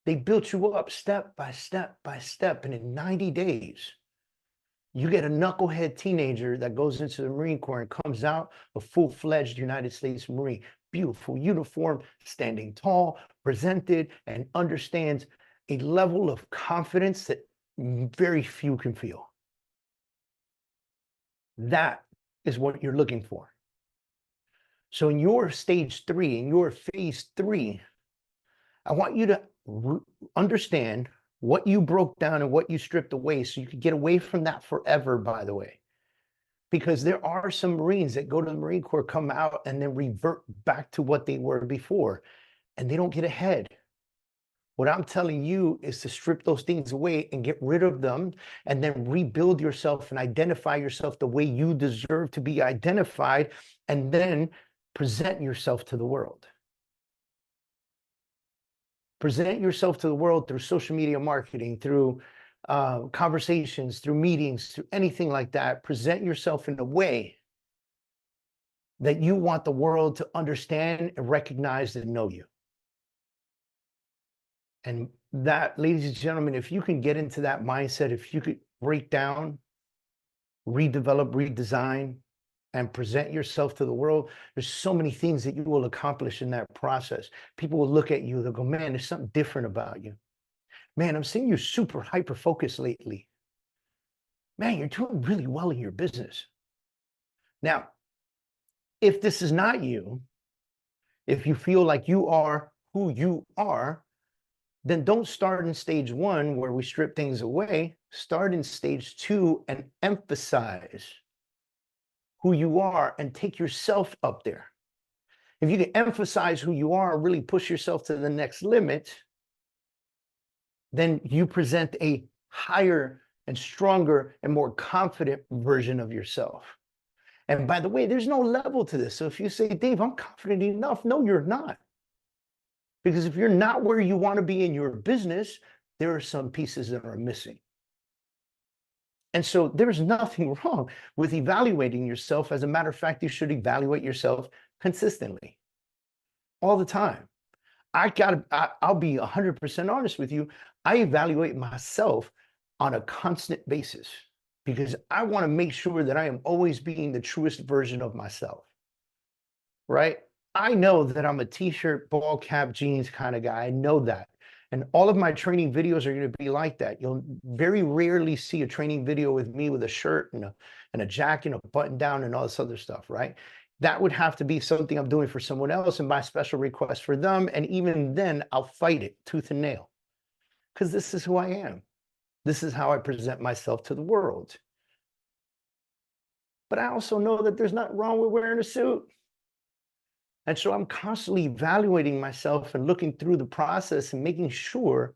They built you up step by step by step. And in 90 days, you get a knucklehead teenager that goes into the Marine Corps and comes out a full-fledged United States Marine. Beautiful uniform, standing tall, presented, and understands a level of confidence that very few can feel. That is what you're looking for. So in your stage 3, in your phase 3, I want you to understand what you broke down and what you stripped away so you can get away from that forever, by the way. Because there are some Marines that go to the Marine Corps, come out, and then revert back to what they were before, and they don't get ahead. What I'm telling you is to strip those things away and get rid of them, and then rebuild yourself and identify yourself the way you deserve to be identified, and then present yourself to the world. Present yourself to the world through social media marketing, through conversations, through meetings, through anything like that. Present yourself in a way that you want the world to understand and recognize and know you. And that, ladies and gentlemen, if you can get into that mindset, if you could break down, redevelop, redesign, and present yourself to the world, there's so many things that you will accomplish in that process. People will look at you, they'll go, man, there's something different about you. Man, I'm seeing you super hyper-focused lately. Man, you're doing really well in your business. Now, if this is not you, if you feel like you are who you are, then don't start in stage 1 where we strip things away. Start in stage 2 and emphasize who you are and take yourself up there. If you can emphasize who you are and really push yourself to the next limit, then you present a higher and stronger and more confident version of yourself. And by the way, there's no level to this. So if you say, Dave, I'm confident enough, no, you're not. Because if you're not where you want to be in your business, there are some pieces that are missing. And so there's nothing wrong with evaluating yourself. As a matter of fact, you should evaluate yourself consistently, all the time. I'll be 100% honest with you. I evaluate myself on a constant basis because I want to make sure that I am always being the truest version of myself, right? I know that I'm a t-shirt, ball cap, jeans kind of guy. I know that. And all of my training videos are going to be like that. You'll very rarely see a training video with me with a shirt and a jacket, a button down, and all this other stuff, right? That would have to be something I'm doing for someone else and my special request for them. And even then, I'll fight it tooth and nail because this is who I am. This is how I present myself to the world. But I also know that there's nothing wrong with wearing a suit. And so I'm constantly evaluating myself and looking through the process and making sure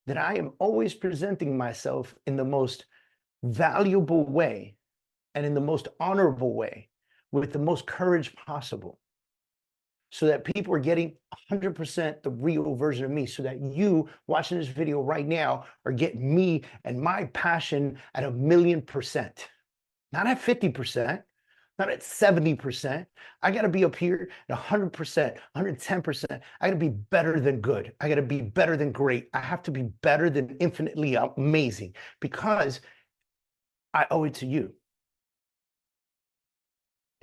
that I am always presenting myself in the most valuable way and in the most honorable way with the most courage possible, so that people are getting 100% the real version of me, so that you watching this video right now are getting me and my passion at 1,000,000%, not at 50%, not at 70%. I got to be up here at 100%, 110%. I got to be better than good. I got to be better than great. I have to be better than infinitely amazing, because I owe it to you.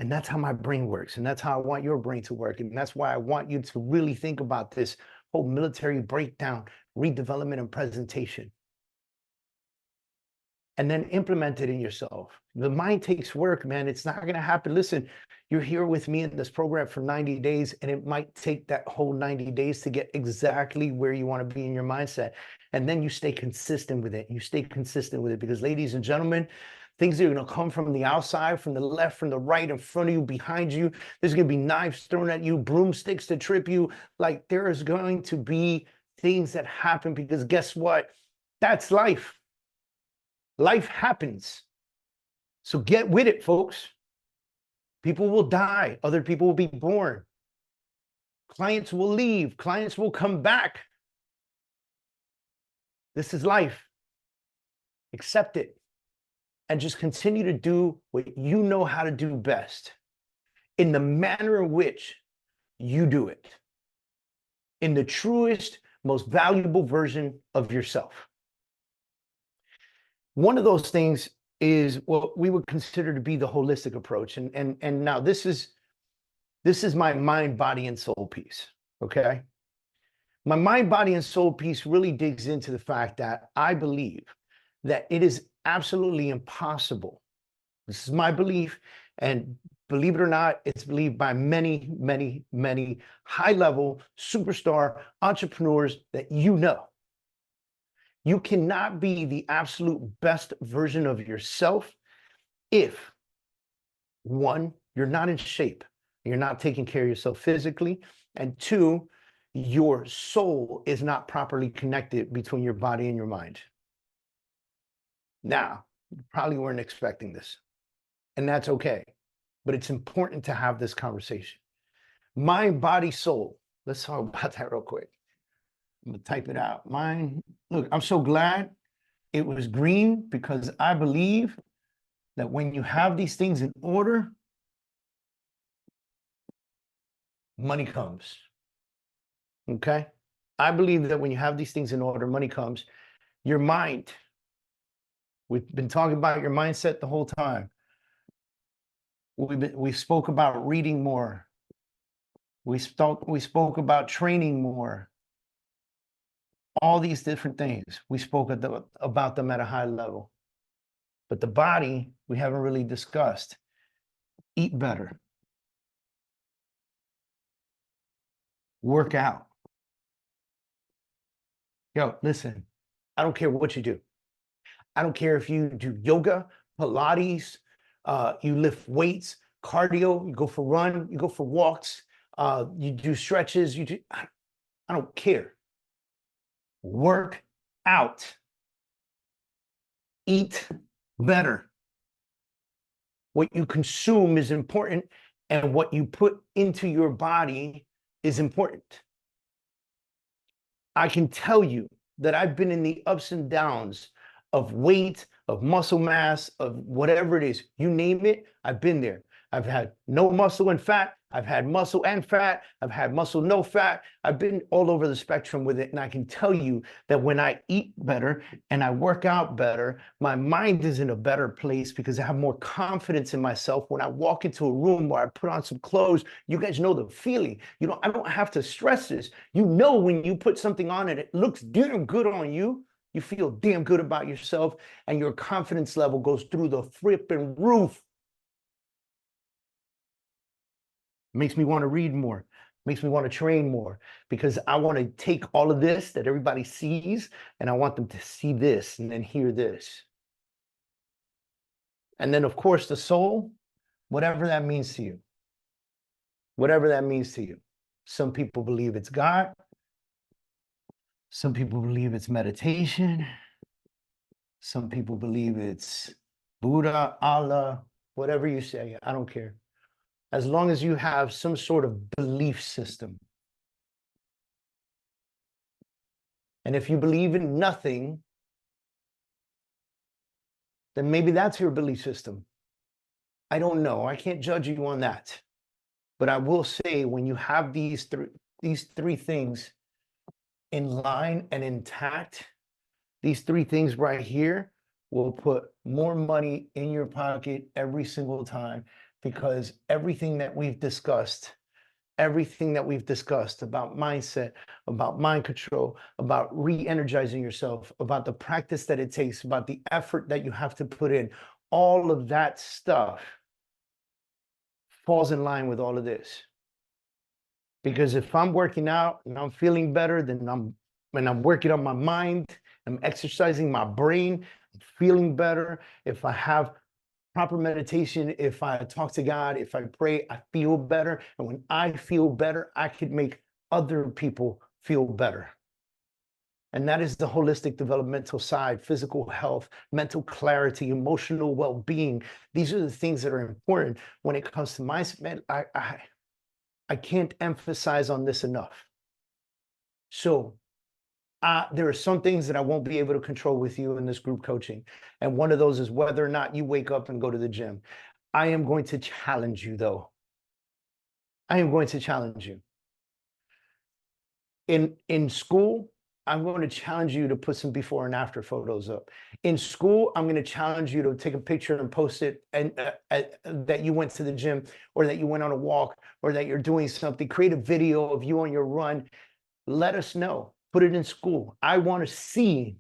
And that's how my brain works. And that's how I want your brain to work. And that's why I want you to really think about this whole military breakdown, redevelopment, and presentation. And then implement it in yourself. The mind takes work, man. It's not going to happen. Listen, you're here with me in this program for 90 days, and it might take that whole 90 days to get exactly where you want to be in your mindset. And then you stay consistent with it. You stay consistent with it, because, ladies and gentlemen, things are going to come from the outside, from the left, from the right, in front of you, behind you. There's going to be knives thrown at you, broomsticks to trip you. Like, there is going to be things that happen, because guess what? That's life. Life happens. So get with it, folks. People will die. Other people will be born. Clients will leave. Clients will come back. This is life. Accept it. And just continue to do what you know how to do best, in the manner in which you do it, in the truest, most valuable version of yourself. One of those things is what we would consider to be the holistic approach. And now this is my mind, body, and soul piece. Okay. My mind, body, and soul piece really digs into the fact that I believe that it is absolutely impossible. This is my belief, and believe it or not, it's believed by many, many, many high-level superstar entrepreneurs that you know. You cannot be the absolute best version of yourself if, one, you're not in shape, you're not taking care of yourself physically, and two, your soul is not properly connected between your body and your mind. Now, you probably weren't expecting this, and that's okay, but it's important to have this conversation. Mind, body, soul. Let's talk about that real quick. I'm gonna type it out. Mind. Look, I'm so glad it was green, because I believe that when you have these things in order, money comes. Okay? I believe that when you have these things in order, money comes. Your mind. We've been talking about your mindset the whole time. We spoke about reading more. We spoke about training more. All these different things, we spoke about them at a high level. But the body, we haven't really discussed. Eat better. Work out. Yo, listen, I don't care what you do. I don't care if you do yoga, Pilates, you lift weights, cardio, you go for run, you go for walks, you do stretches, I don't care. Work out. Eat better. What you consume is important, and what you put into your body is important. I can tell you that I've been in the ups and downs of weight, of muscle mass, of whatever it is, you name it, I've been there. I've had no muscle and fat. I've had muscle and fat. I've had muscle, no fat. I've been all over the spectrum with it. And I can tell you that when I eat better and I work out better, my mind is in a better place, because I have more confidence in myself. When I walk into a room where I put on some clothes, you guys know the feeling. I don't have to stress this. You know, when you put something on and it looks damn good on you, you feel damn good about yourself, and your confidence level goes through the flipping roof. Makes me want to read more, makes me want to train more, because I want to take all of this that everybody sees, and I want them to see this and then hear this. And then, of course, the soul, whatever that means to you. whatever that means to you. Some people believe it's God. Some people believe it's meditation. Some people believe it's Buddha, Allah, whatever you say. I don't care. As long as you have some sort of belief system. And if you believe in nothing, then maybe that's your belief system. I don't know. I can't judge you on that. But I will say, when you have these three things in line and intact, these three things right here will put more money in your pocket every single time, because everything that we've discussed about mindset, about mind control, about re-energizing yourself, about the practice that it takes, about the effort that you have to put in, all of that stuff falls in line with all of this. Because if I'm working out and I'm feeling better, then I'm working on my mind, I'm exercising my brain, I'm feeling better. If I have proper meditation, if I talk to God, if I pray, I feel better. And when I feel better, I could make other people feel better. And that is the holistic developmental side: physical health, mental clarity, emotional well-being. These are the things that are important when it comes to mindset. I can't emphasize on this enough. So there are some things that I won't be able to control with you in this group coaching. And one of those is whether or not you wake up and go to the gym. I am going to challenge you, though. I am going to challenge you. In school, I'm going to challenge you to put some before and after photos up. In school, I'm going to challenge you to take a picture and post it, and that you went to the gym, or that you went on a walk, or that you're doing something. Create a video of you on your run. Let us know. Put it in school. I want to see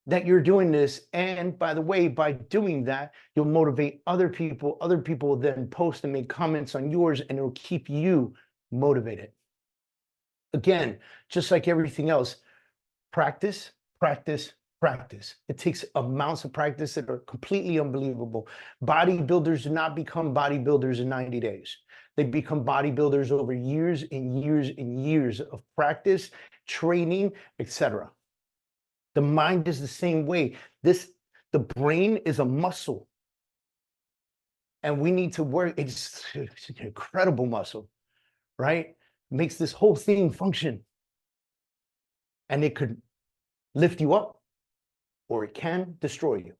that you're doing this. And by the way, by doing that, you'll motivate other people. Other people will then post and make comments on yours, and it'll keep you motivated. Again, just like everything else, practice, practice, practice. It takes amounts of practice that are completely unbelievable. Bodybuilders do not become bodybuilders in 90 days. They become bodybuilders over years and years and years of practice, training, etc. The mind is the same way. The brain is a muscle, and we need to work. It's an incredible muscle, right? Makes this whole thing function. And it could lift you up, or it can destroy you.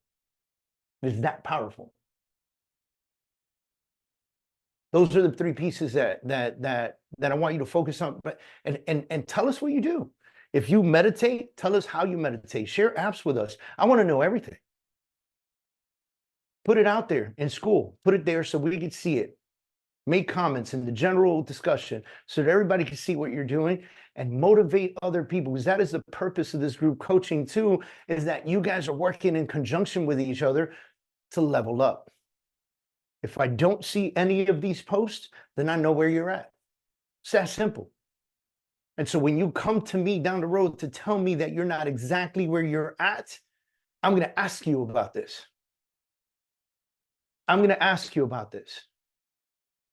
It's that powerful. Those are the three pieces that I want you to focus on. But and tell us what you do. If you meditate, tell us how you meditate. Share apps with us. I want to know everything. Put it out there in school. Put it there so we can see it. Make comments in the general discussion so that everybody can see what you're doing, and motivate other people, because that is the purpose of this group coaching too, is that you guys are working in conjunction with each other to level up. If I don't see any of these posts, then I know where you're at. It's that simple. And so when you come to me down the road to tell me that you're not exactly where you're at, I'm going to ask you about this. I'm going to ask you about this.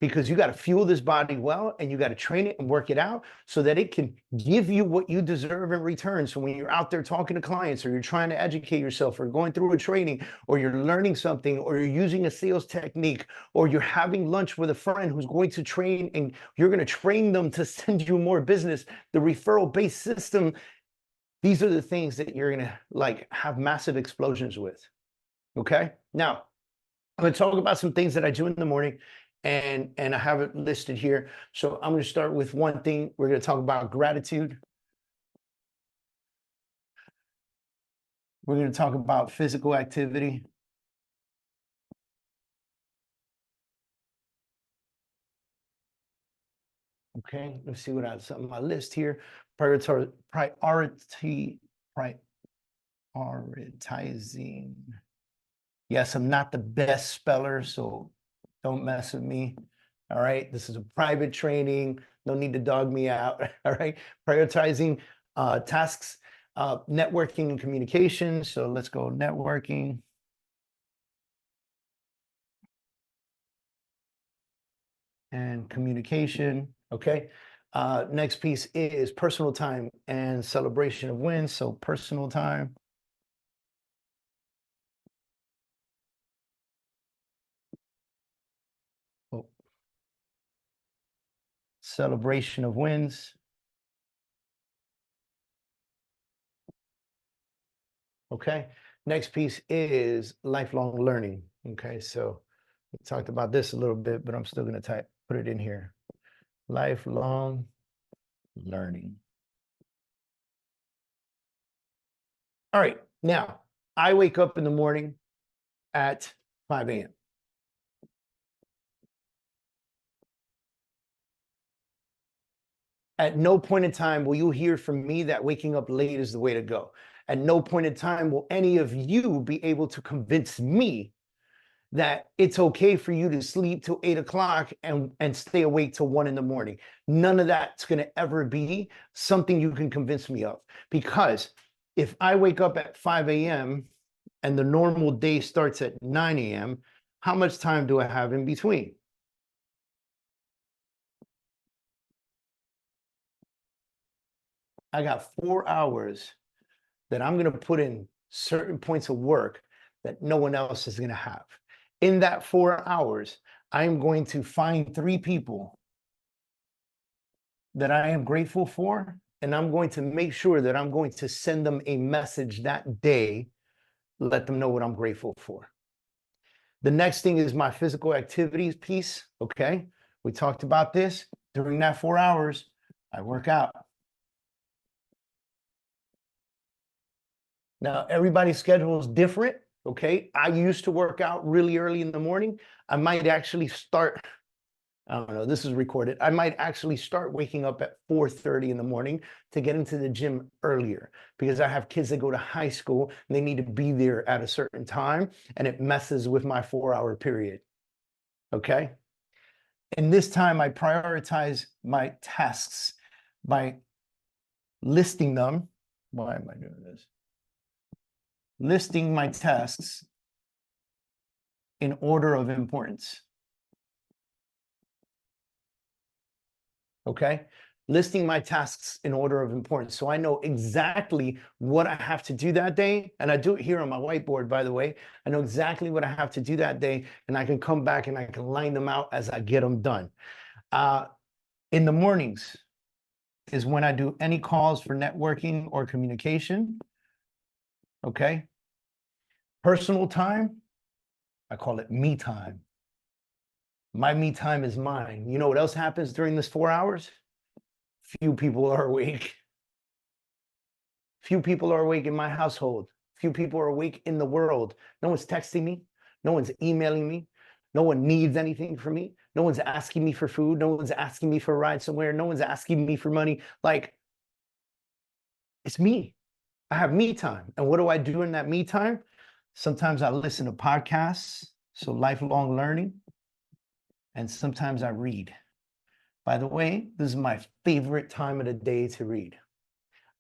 Because you got to fuel this body well, and you got to train it and work it out so that it can give you what you deserve in return. So when you're out there talking to clients, or you're trying to educate yourself, or going through a training, or you're learning something, or you're using a sales technique, or you're having lunch with a friend who's going to train, and you're going to train them to send you more business, the referral-based system, these are the things that you're going to have massive explosions with. Okay? Now, I'm going to talk about some things that I do in the morning. And I have it listed here. So I'm going to start with one thing. We're going to talk about gratitude. We're going to talk about physical activity. Okay, let's see what I have on my list here. Prioritizing. Yes, I'm not the best speller, so don't mess with me. All right, this is a private training. No need to dog me out. All right, prioritizing tasks, networking and communication. So let's go networking. and communication. Okay. Next piece is personal time and celebration of wins. So personal time. Oh, celebration of wins. Okay. Next piece is lifelong learning. Okay. So we talked about this a little bit, but I'm still going to put it in here. Lifelong learning. All right. Now, I wake up in the morning at 5 a.m. At no point in time will you hear from me that waking up late is the way to go. At no point in time will any of you be able to convince me that it's okay for you to sleep till 8 o'clock and stay awake till 1 in the morning. None of that's going to ever be something you can convince me of. Because if I wake up at 5 a.m. and the normal day starts at 9 a.m., how much time do I have in between? I got 4 hours that I'm going to put in certain points of work that no one else is going to have. In that 4 hours, I'm going to find 3 people that I am grateful for, and I'm going to make sure that I'm going to send them a message that day, let them know what I'm grateful for. The next thing is my physical activities piece. Okay. We talked about this. During that 4 hours, I work out. Now, everybody's schedule is different. Okay. I used to work out really early in the morning. I might actually start, I don't know, this is recorded. I might actually start waking up at 4:30 in the morning to get into the gym earlier because I have kids that go to high school and they need to be there at a certain time and it messes with my 4-hour period. Okay. And this time I prioritize my tasks by listing them. Why am I doing this? Listing my tasks in order of importance. Okay. Listing my tasks in order of importance. So I know exactly what I have to do that day. And I do it here on my whiteboard, by the way. I know exactly what I have to do that day. And I can come back and I can line them out as I get them done. In the mornings is when I do any calls for networking or communication. Okay. Personal time, I call it me time. My me time is mine. You know what else happens during this 4 hours? Few people are awake. Few people are awake in my household. Few people are awake in the world. No one's texting me. No one's emailing me. No one needs anything from me. No one's asking me for food. No one's asking me for a ride somewhere. No one's asking me for money. Like, it's me. I have me time. And what do I do in that me time? Sometimes I listen to podcasts, so lifelong learning. And sometimes I read. By the way, this is my favorite time of the day to read.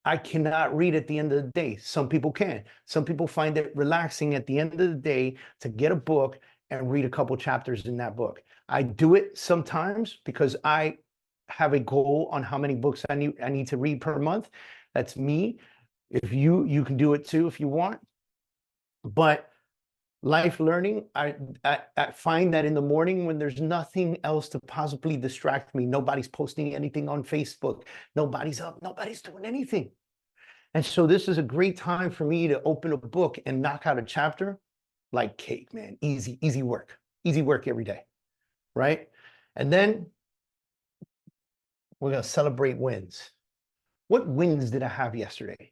I cannot read at the end of the day. Some people can. Some people find it relaxing at the end of the day to get a book and read a couple chapters in that book. I do it sometimes because I have a goal on how many books I need to read per month. That's me. If you can do it too if you want. But life learning, I find that in the morning when there's nothing else to possibly distract me, nobody's posting anything on Facebook, nobody's up, nobody's doing anything. And so this is a great time for me to open a book and knock out a chapter like cake, man. Easy work every day, right? And then we're going to celebrate wins. What wins did I have yesterday?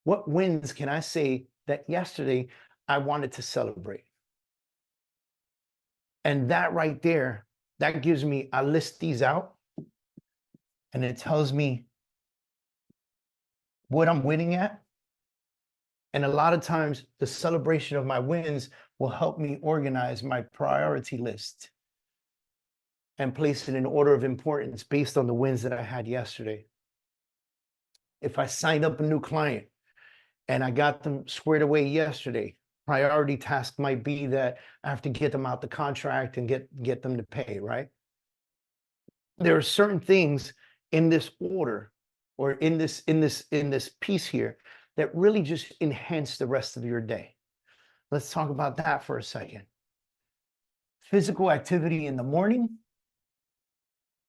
What wins can I say that yesterday I wanted to celebrate? And that right there, that gives me, I list these out and it tells me what I'm winning at. And a lot of times the celebration of my wins will help me organize my priority list and place it in order of importance based on the wins that I had yesterday. If I signed up a new client and I got them squared away yesterday, Priority task might be that I have to get them out the contract and get them to pay, right? There are certain things in this order or in this piece here that really just enhance the rest of your day. Let's talk about that for a second. Physical activity in the morning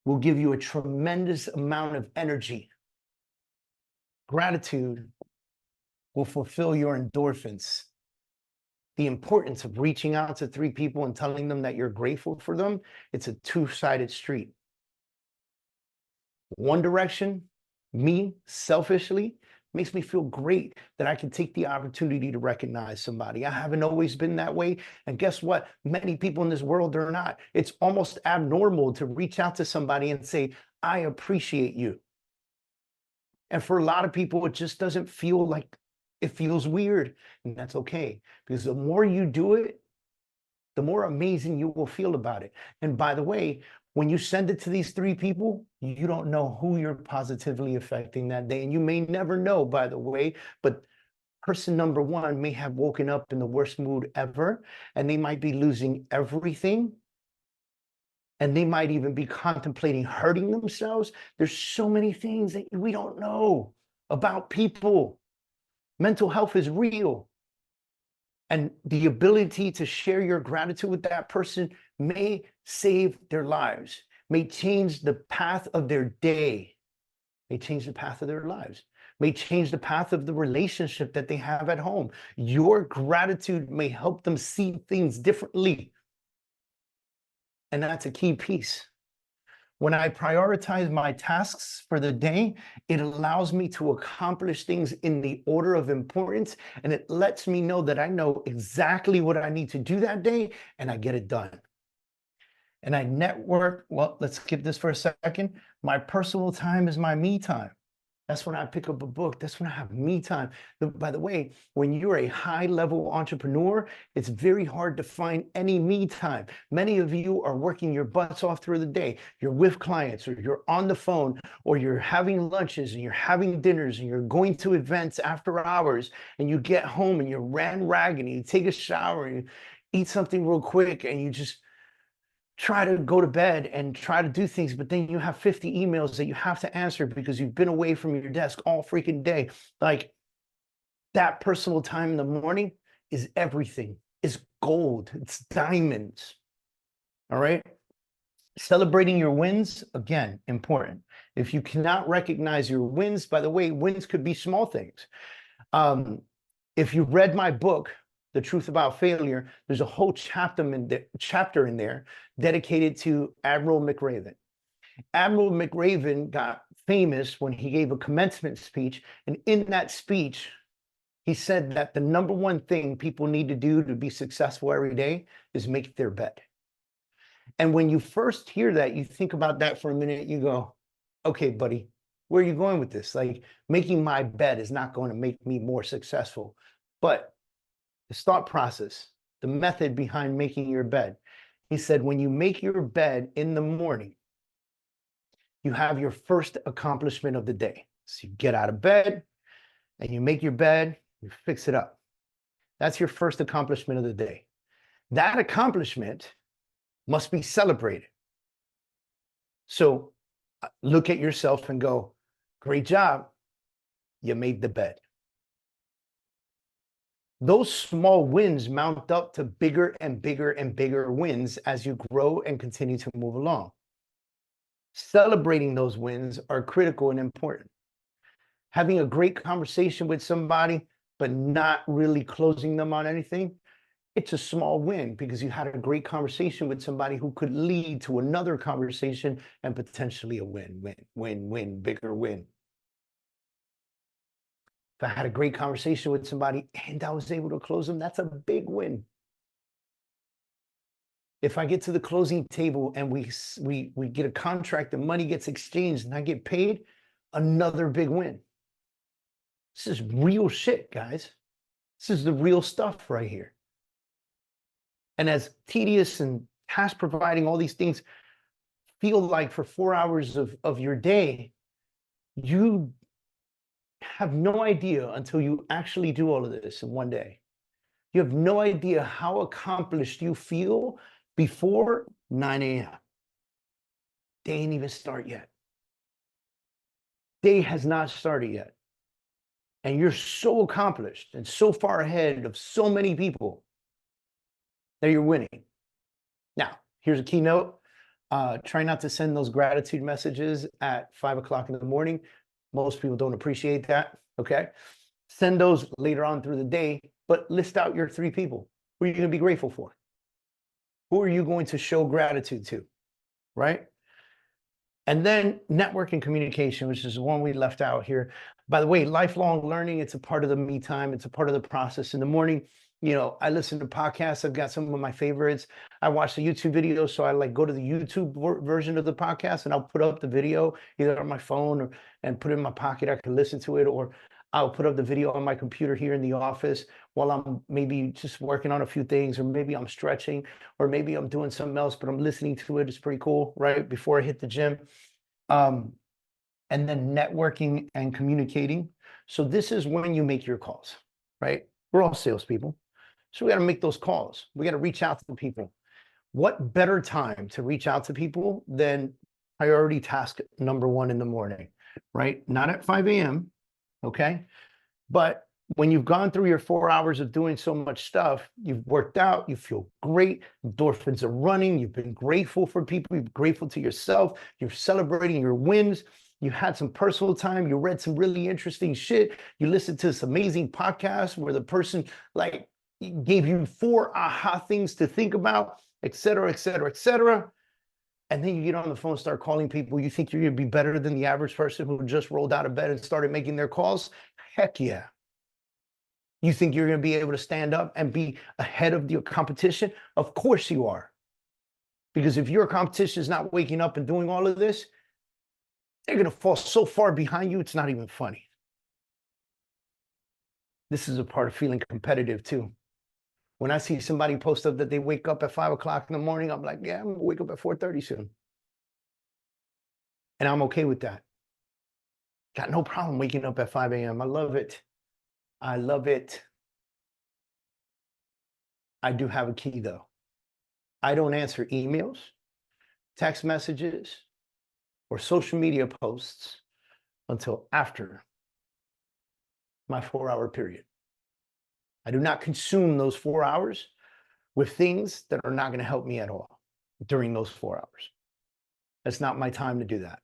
will give you a tremendous amount of energy. Gratitude will fulfill your endorphins. The importance of reaching out to 3 people and telling them that you're grateful for them, it's a two-sided street. One direction, me, selfishly, makes me feel great that I can take the opportunity to recognize somebody. I haven't always been that way. And guess what? Many people in this world are not. It's almost abnormal to reach out to somebody and say, I appreciate you. And for a lot of people, it just doesn't feel like, it feels weird. And that's okay. Because the more you do it, the more amazing you will feel about it. And by the way, when you send it to these 3 people, you don't know who you're positively affecting that day. And you may never know, by the way, but person number 1 may have woken up in the worst mood ever, and they might be losing everything. And they might even be contemplating hurting themselves. There's so many things that we don't know about people. Mental health is real. And the ability to share your gratitude with that person may save their lives, may change the path of their day, may change the path of their lives, may change the path of the relationship that they have at home. Your gratitude may help them see things differently. And that's a key piece. When I prioritize my tasks for the day, it allows me to accomplish things in the order of importance, and it lets me know that I know exactly what I need to do that day, and I get it done. And I network. Well, let's skip this for a second. My personal time is my me time. That's when I pick up a book. That's when I have me time. By the way, when you're a high-level entrepreneur, it's very hard to find any me time. Many of you are working your butts off through the day. You're with clients, or you're on the phone, or you're having lunches, and you're having dinners, and you're going to events after hours, and you get home, and you're ran ragged, and you take a shower, and you eat something real quick, and you just try to go to bed and try to do things, but then you have 50 emails that you have to answer because you've been away from your desk all freaking day. Like, that personal time in the morning is everything. It's gold. It's diamonds. All right. Celebrating your wins, again, important. If you cannot recognize your wins, by the way, wins could be small things. If you read my book, The Truth About Failure, there's a whole chapter in there dedicated to Admiral McRaven. Admiral McRaven got famous when he gave a commencement speech. And in that speech, he said that the number 1 thing people need to do to be successful every day is make their bed. And when you first hear that, you think about that for a minute, you go, okay, buddy, where are you going with this? Like, making my bed is not going to make me more successful. But his thought process, the method behind making your bed, he said, when you make your bed in the morning, you have your first accomplishment of the day. So you get out of bed and you make your bed, you fix it up. That's your first accomplishment of the day. That accomplishment must be celebrated. So look at yourself and go, great job, you made the bed. Those small wins mount up to bigger and bigger and bigger wins as you grow and continue to move along. Celebrating those wins are critical and important. Having a great conversation with somebody, but not really closing them on anything, it's a small win because you had a great conversation with somebody who could lead to another conversation and potentially a win, bigger win. If I had a great conversation with somebody and I was able to close them, that's a big win. If I get to the closing table and we get a contract, the money gets exchanged and I get paid, another big win. This is real shit, guys. This is the real stuff right here. And as tedious and task providing all these things feel like for 4 hours of your day, you have no idea until you actually do all of this in one day. You have no idea how accomplished you feel before 9 a.m. They ain't even start yet. Day has not started yet. And you're so accomplished and so far ahead of so many people that you're winning. Now, here's a keynote. Try not to send those gratitude messages at 5 o'clock in the morning. Most people don't appreciate that, okay? Send those later on through the day, but list out your 3 people. Who are you going to be grateful for? Who are you going to show gratitude to, right? And then network and communication, which is the one we left out here. By the way, lifelong learning, it's a part of the me time. It's a part of the process. In the morning, I listen to podcasts. I've got some of my favorites. I watch the YouTube videos. So I go to the YouTube version of the podcast and I'll put up the video either on my phone and put it in my pocket. I can listen to it, or I'll put up the video on my computer here in the office while I'm maybe just working on a few things, or maybe I'm stretching, or maybe I'm doing something else, but I'm listening to it. It's pretty cool, right? Before I hit the gym. And then networking and communicating. So this is when you make your calls, right? We're all salespeople. So we got to make those calls. We got to reach out to people. What better time to reach out to people than priority task number 1 in the morning, right? Not at 5 a.m., okay? But when you've gone through your 4 hours of doing so much stuff, you've worked out, you feel great, endorphins are running, you've been grateful for people, you're grateful to yourself, you're celebrating your wins, you had some personal time, you read some really interesting shit, you listened to this amazing podcast where the person gave you 4 aha things to think about, et cetera, et cetera, et cetera. And then you get on the phone, start calling people. You think you're going to be better than the average person who just rolled out of bed and started making their calls? Heck yeah. You think you're going to be able to stand up and be ahead of your competition? Of course you are. Because if your competition is not waking up and doing all of this, they're going to fall so far behind you, it's not even funny. This is a part of feeling competitive too. When I see somebody post up that they wake up at 5 o'clock in the morning, I'm like, yeah, I'm going to wake up at 4:30 soon. And I'm okay with that. Got no problem waking up at 5 a.m. I love it. I love it. I do have a key though. I don't answer emails, text messages, or social media posts until after my 4-hour period. I do not consume those 4 hours with things that are not going to help me at all during those 4 hours. That's not my time to do that.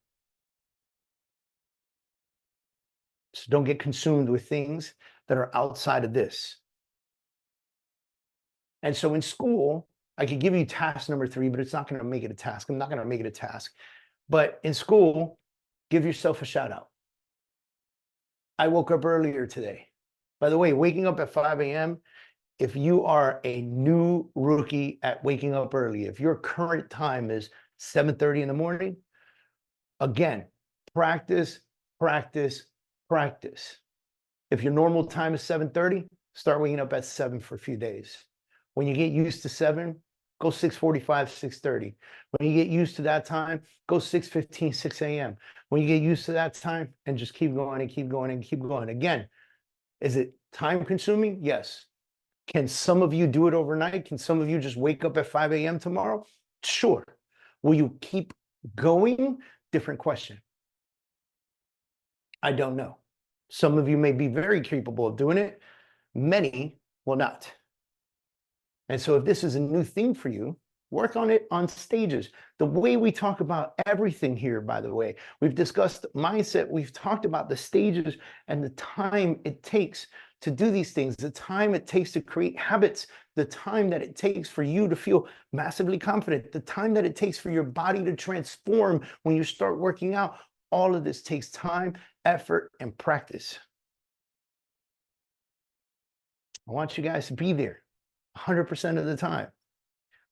So don't get consumed with things that are outside of this. And so in school, I could give you task number 3, but it's not going to make it a task. I'm not going to make it a task. But in school, give yourself a shout out. I woke up earlier today. By the way, waking up at 5 a.m., if you are a new rookie at waking up early, if your current time is 7:30 in the morning, again, practice, practice, practice. If your normal time is 7:30, start waking up at 7 for a few days. When you get used to 7, go 6:45, 6:30. When you get used to that time, go 6:15, 6 a.m. When you get used to that time, and just keep going and keep going and keep going. Again, is it time consuming? Yes. Can some of you do it overnight? Can some of you just wake up at 5 a.m. tomorrow? Sure. Will you keep going? Different question. I don't know. Some of you may be very capable of doing it. Many will not. And so if this is a new thing for you, work on it on stages. The way we talk about everything here, by the way, we've discussed mindset, we've talked about the stages and the time it takes to do these things, the time it takes to create habits, the time that it takes for you to feel massively confident, the time that it takes for your body to transform when you start working out. All of this takes time, effort, and practice. I want you guys to be there 100% of the time.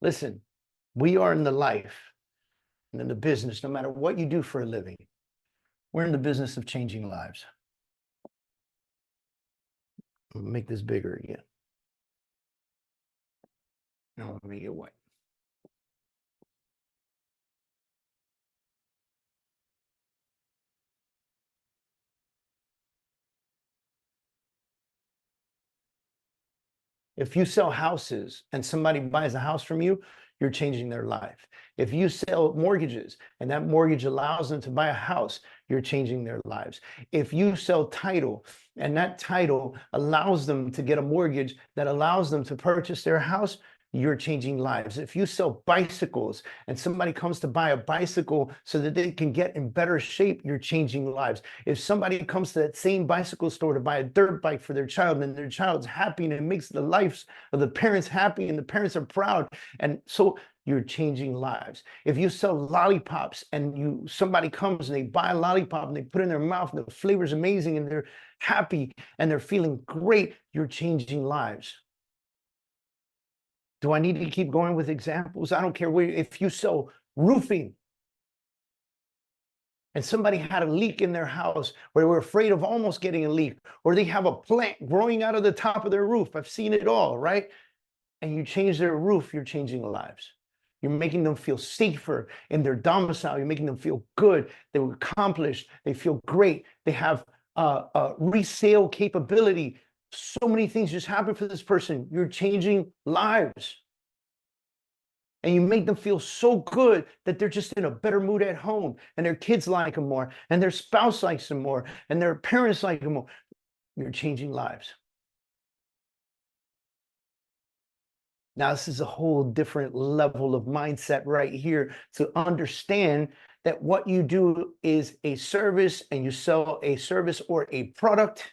Listen, we are in the life and in the business, no matter what you do for a living, we're in the business of changing lives. I'll make this bigger again. Now let me get white. If you sell houses and somebody buys a house from you, you're changing their life. If you sell mortgages and that mortgage allows them to buy a house, you're changing their lives. If you sell title and that title allows them to get a mortgage that allows them to purchase their house, you're changing lives. If you sell bicycles and somebody comes to buy a bicycle so that they can get in better shape, you're changing lives. If somebody comes to that same bicycle store to buy a dirt bike for their child and their child's happy and it makes the lives of the parents happy and the parents are proud, and so you're changing lives. If you sell lollipops and somebody comes and they buy a lollipop and they put it in their mouth and the flavor's amazing and they're happy and they're feeling great, you're changing lives. Do I need to keep going with examples? I don't care where. If you sell roofing and somebody had a leak in their house or they were afraid of almost getting a leak, or they have a plant growing out of the top of their roof. I've seen it all, right? And you change their roof, you're changing lives. You're making them feel safer in their domicile. You're making them feel good. They were accomplished. They feel great. They have resale capability. So many things just happen for this person. You're changing lives. And you make them feel so good that they're just in a better mood at home, and their kids like them more, and their spouse likes them more, and their parents like them more. You're changing lives. Now, this is a whole different level of mindset right here, to understand that what you do is a service and you sell a service or a product.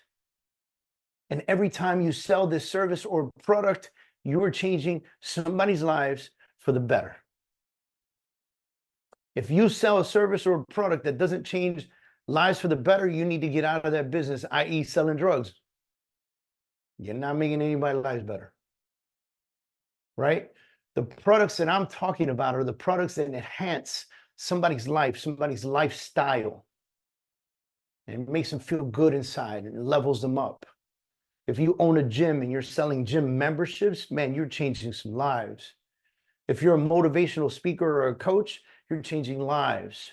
And every time you sell this service or product, you are changing somebody's lives for the better. If you sell a service or a product that doesn't change lives for the better, you need to get out of that business, i.e. selling drugs. You're not making anybody's lives better, right? The products that I'm talking about are the products that enhance somebody's life, somebody's lifestyle, and it makes them feel good inside and it levels them up. If you own a gym and you're selling gym memberships, man, you're changing some lives. If you're a motivational speaker or a coach, you're changing lives.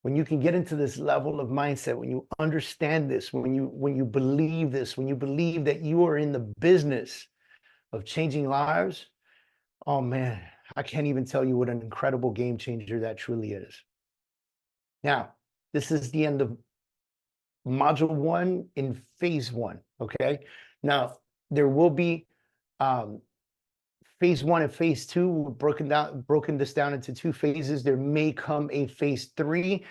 When you can get into this level of mindset, when you understand this, when you believe this, when you believe that you are in the business of changing lives, oh man, I can't even tell you what an incredible game changer that truly is. Now, this is the end of module 1 in phase 1, okay? Now, there will be phase 1 and phase 2. We've broken this down into 2 phases. There may come a phase 3.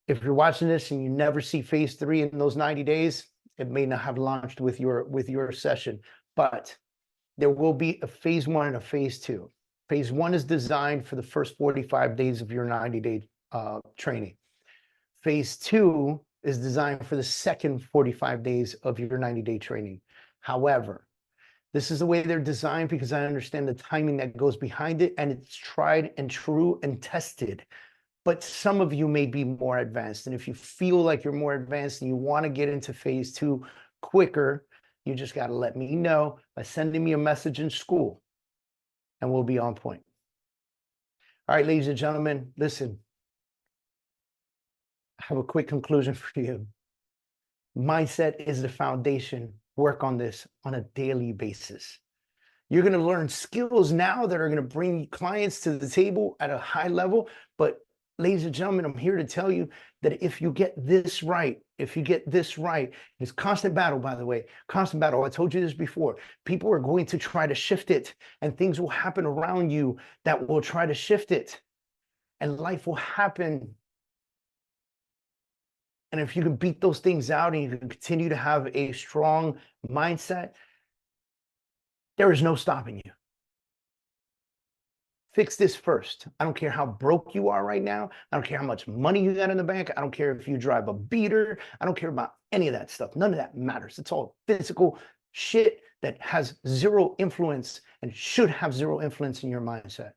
If you're watching this and you never see phase 3 in those 90 days, it may not have launched with your session, but there will be a phase 1 and a phase 2. Phase 1 is designed for the first 45 days of your 90-day training. Phase 2 is designed for the second 45 days of your 90-day training. However, this is the way they're designed because I understand the timing that goes behind it, and it's tried and true and tested. But some of you may be more advanced, and if you feel like you're more advanced and you want to get into phase 2 quicker, you just got to let me know by sending me a message in school, and we'll be on point. All right, ladies and gentlemen, listen. I have a quick conclusion for you. Mindset is the foundation. Work on this on a daily basis. You're going to learn skills now that are going to bring clients to the table at a high level. But ladies and gentlemen, I'm here to tell you that if you get this right, it's constant battle, by the way, constant battle. I told you this before. People are going to try to shift it, and things will happen around you that will try to shift it, and life will happen. And if you can beat those things out and you can continue to have a strong mindset, there is no stopping you. Fix this first. I don't care how broke you are right now. I don't care how much money you got in the bank. I don't care if you drive a beater. I don't care about any of that stuff. None of that matters. It's all physical shit that has zero influence and should have zero influence in your mindset.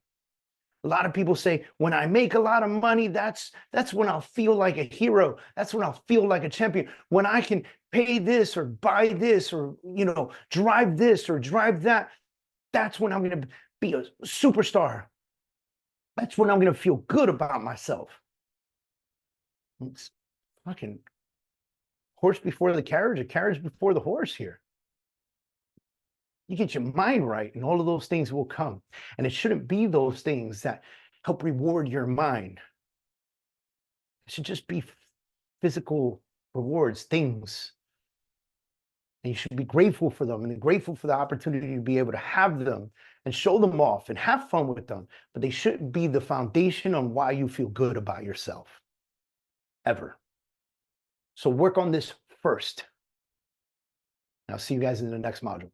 A lot of people say, when I make a lot of money, that's when I'll feel like a hero. That's when I'll feel like a champion. When I can pay this or buy this or, drive this or drive that, that's when I'm going to be a superstar. That's when I'm going to feel good about myself. It's fucking horse before the carriage, a carriage before the horse here. You get your mind right, and all of those things will come. And it shouldn't be those things that help reward your mind. It should just be physical rewards, things. And you should be grateful for them and grateful for the opportunity to be able to have them and show them off and have fun with them. But they shouldn't be the foundation on why you feel good about yourself, ever. So work on this first. I'll see you guys in the next module.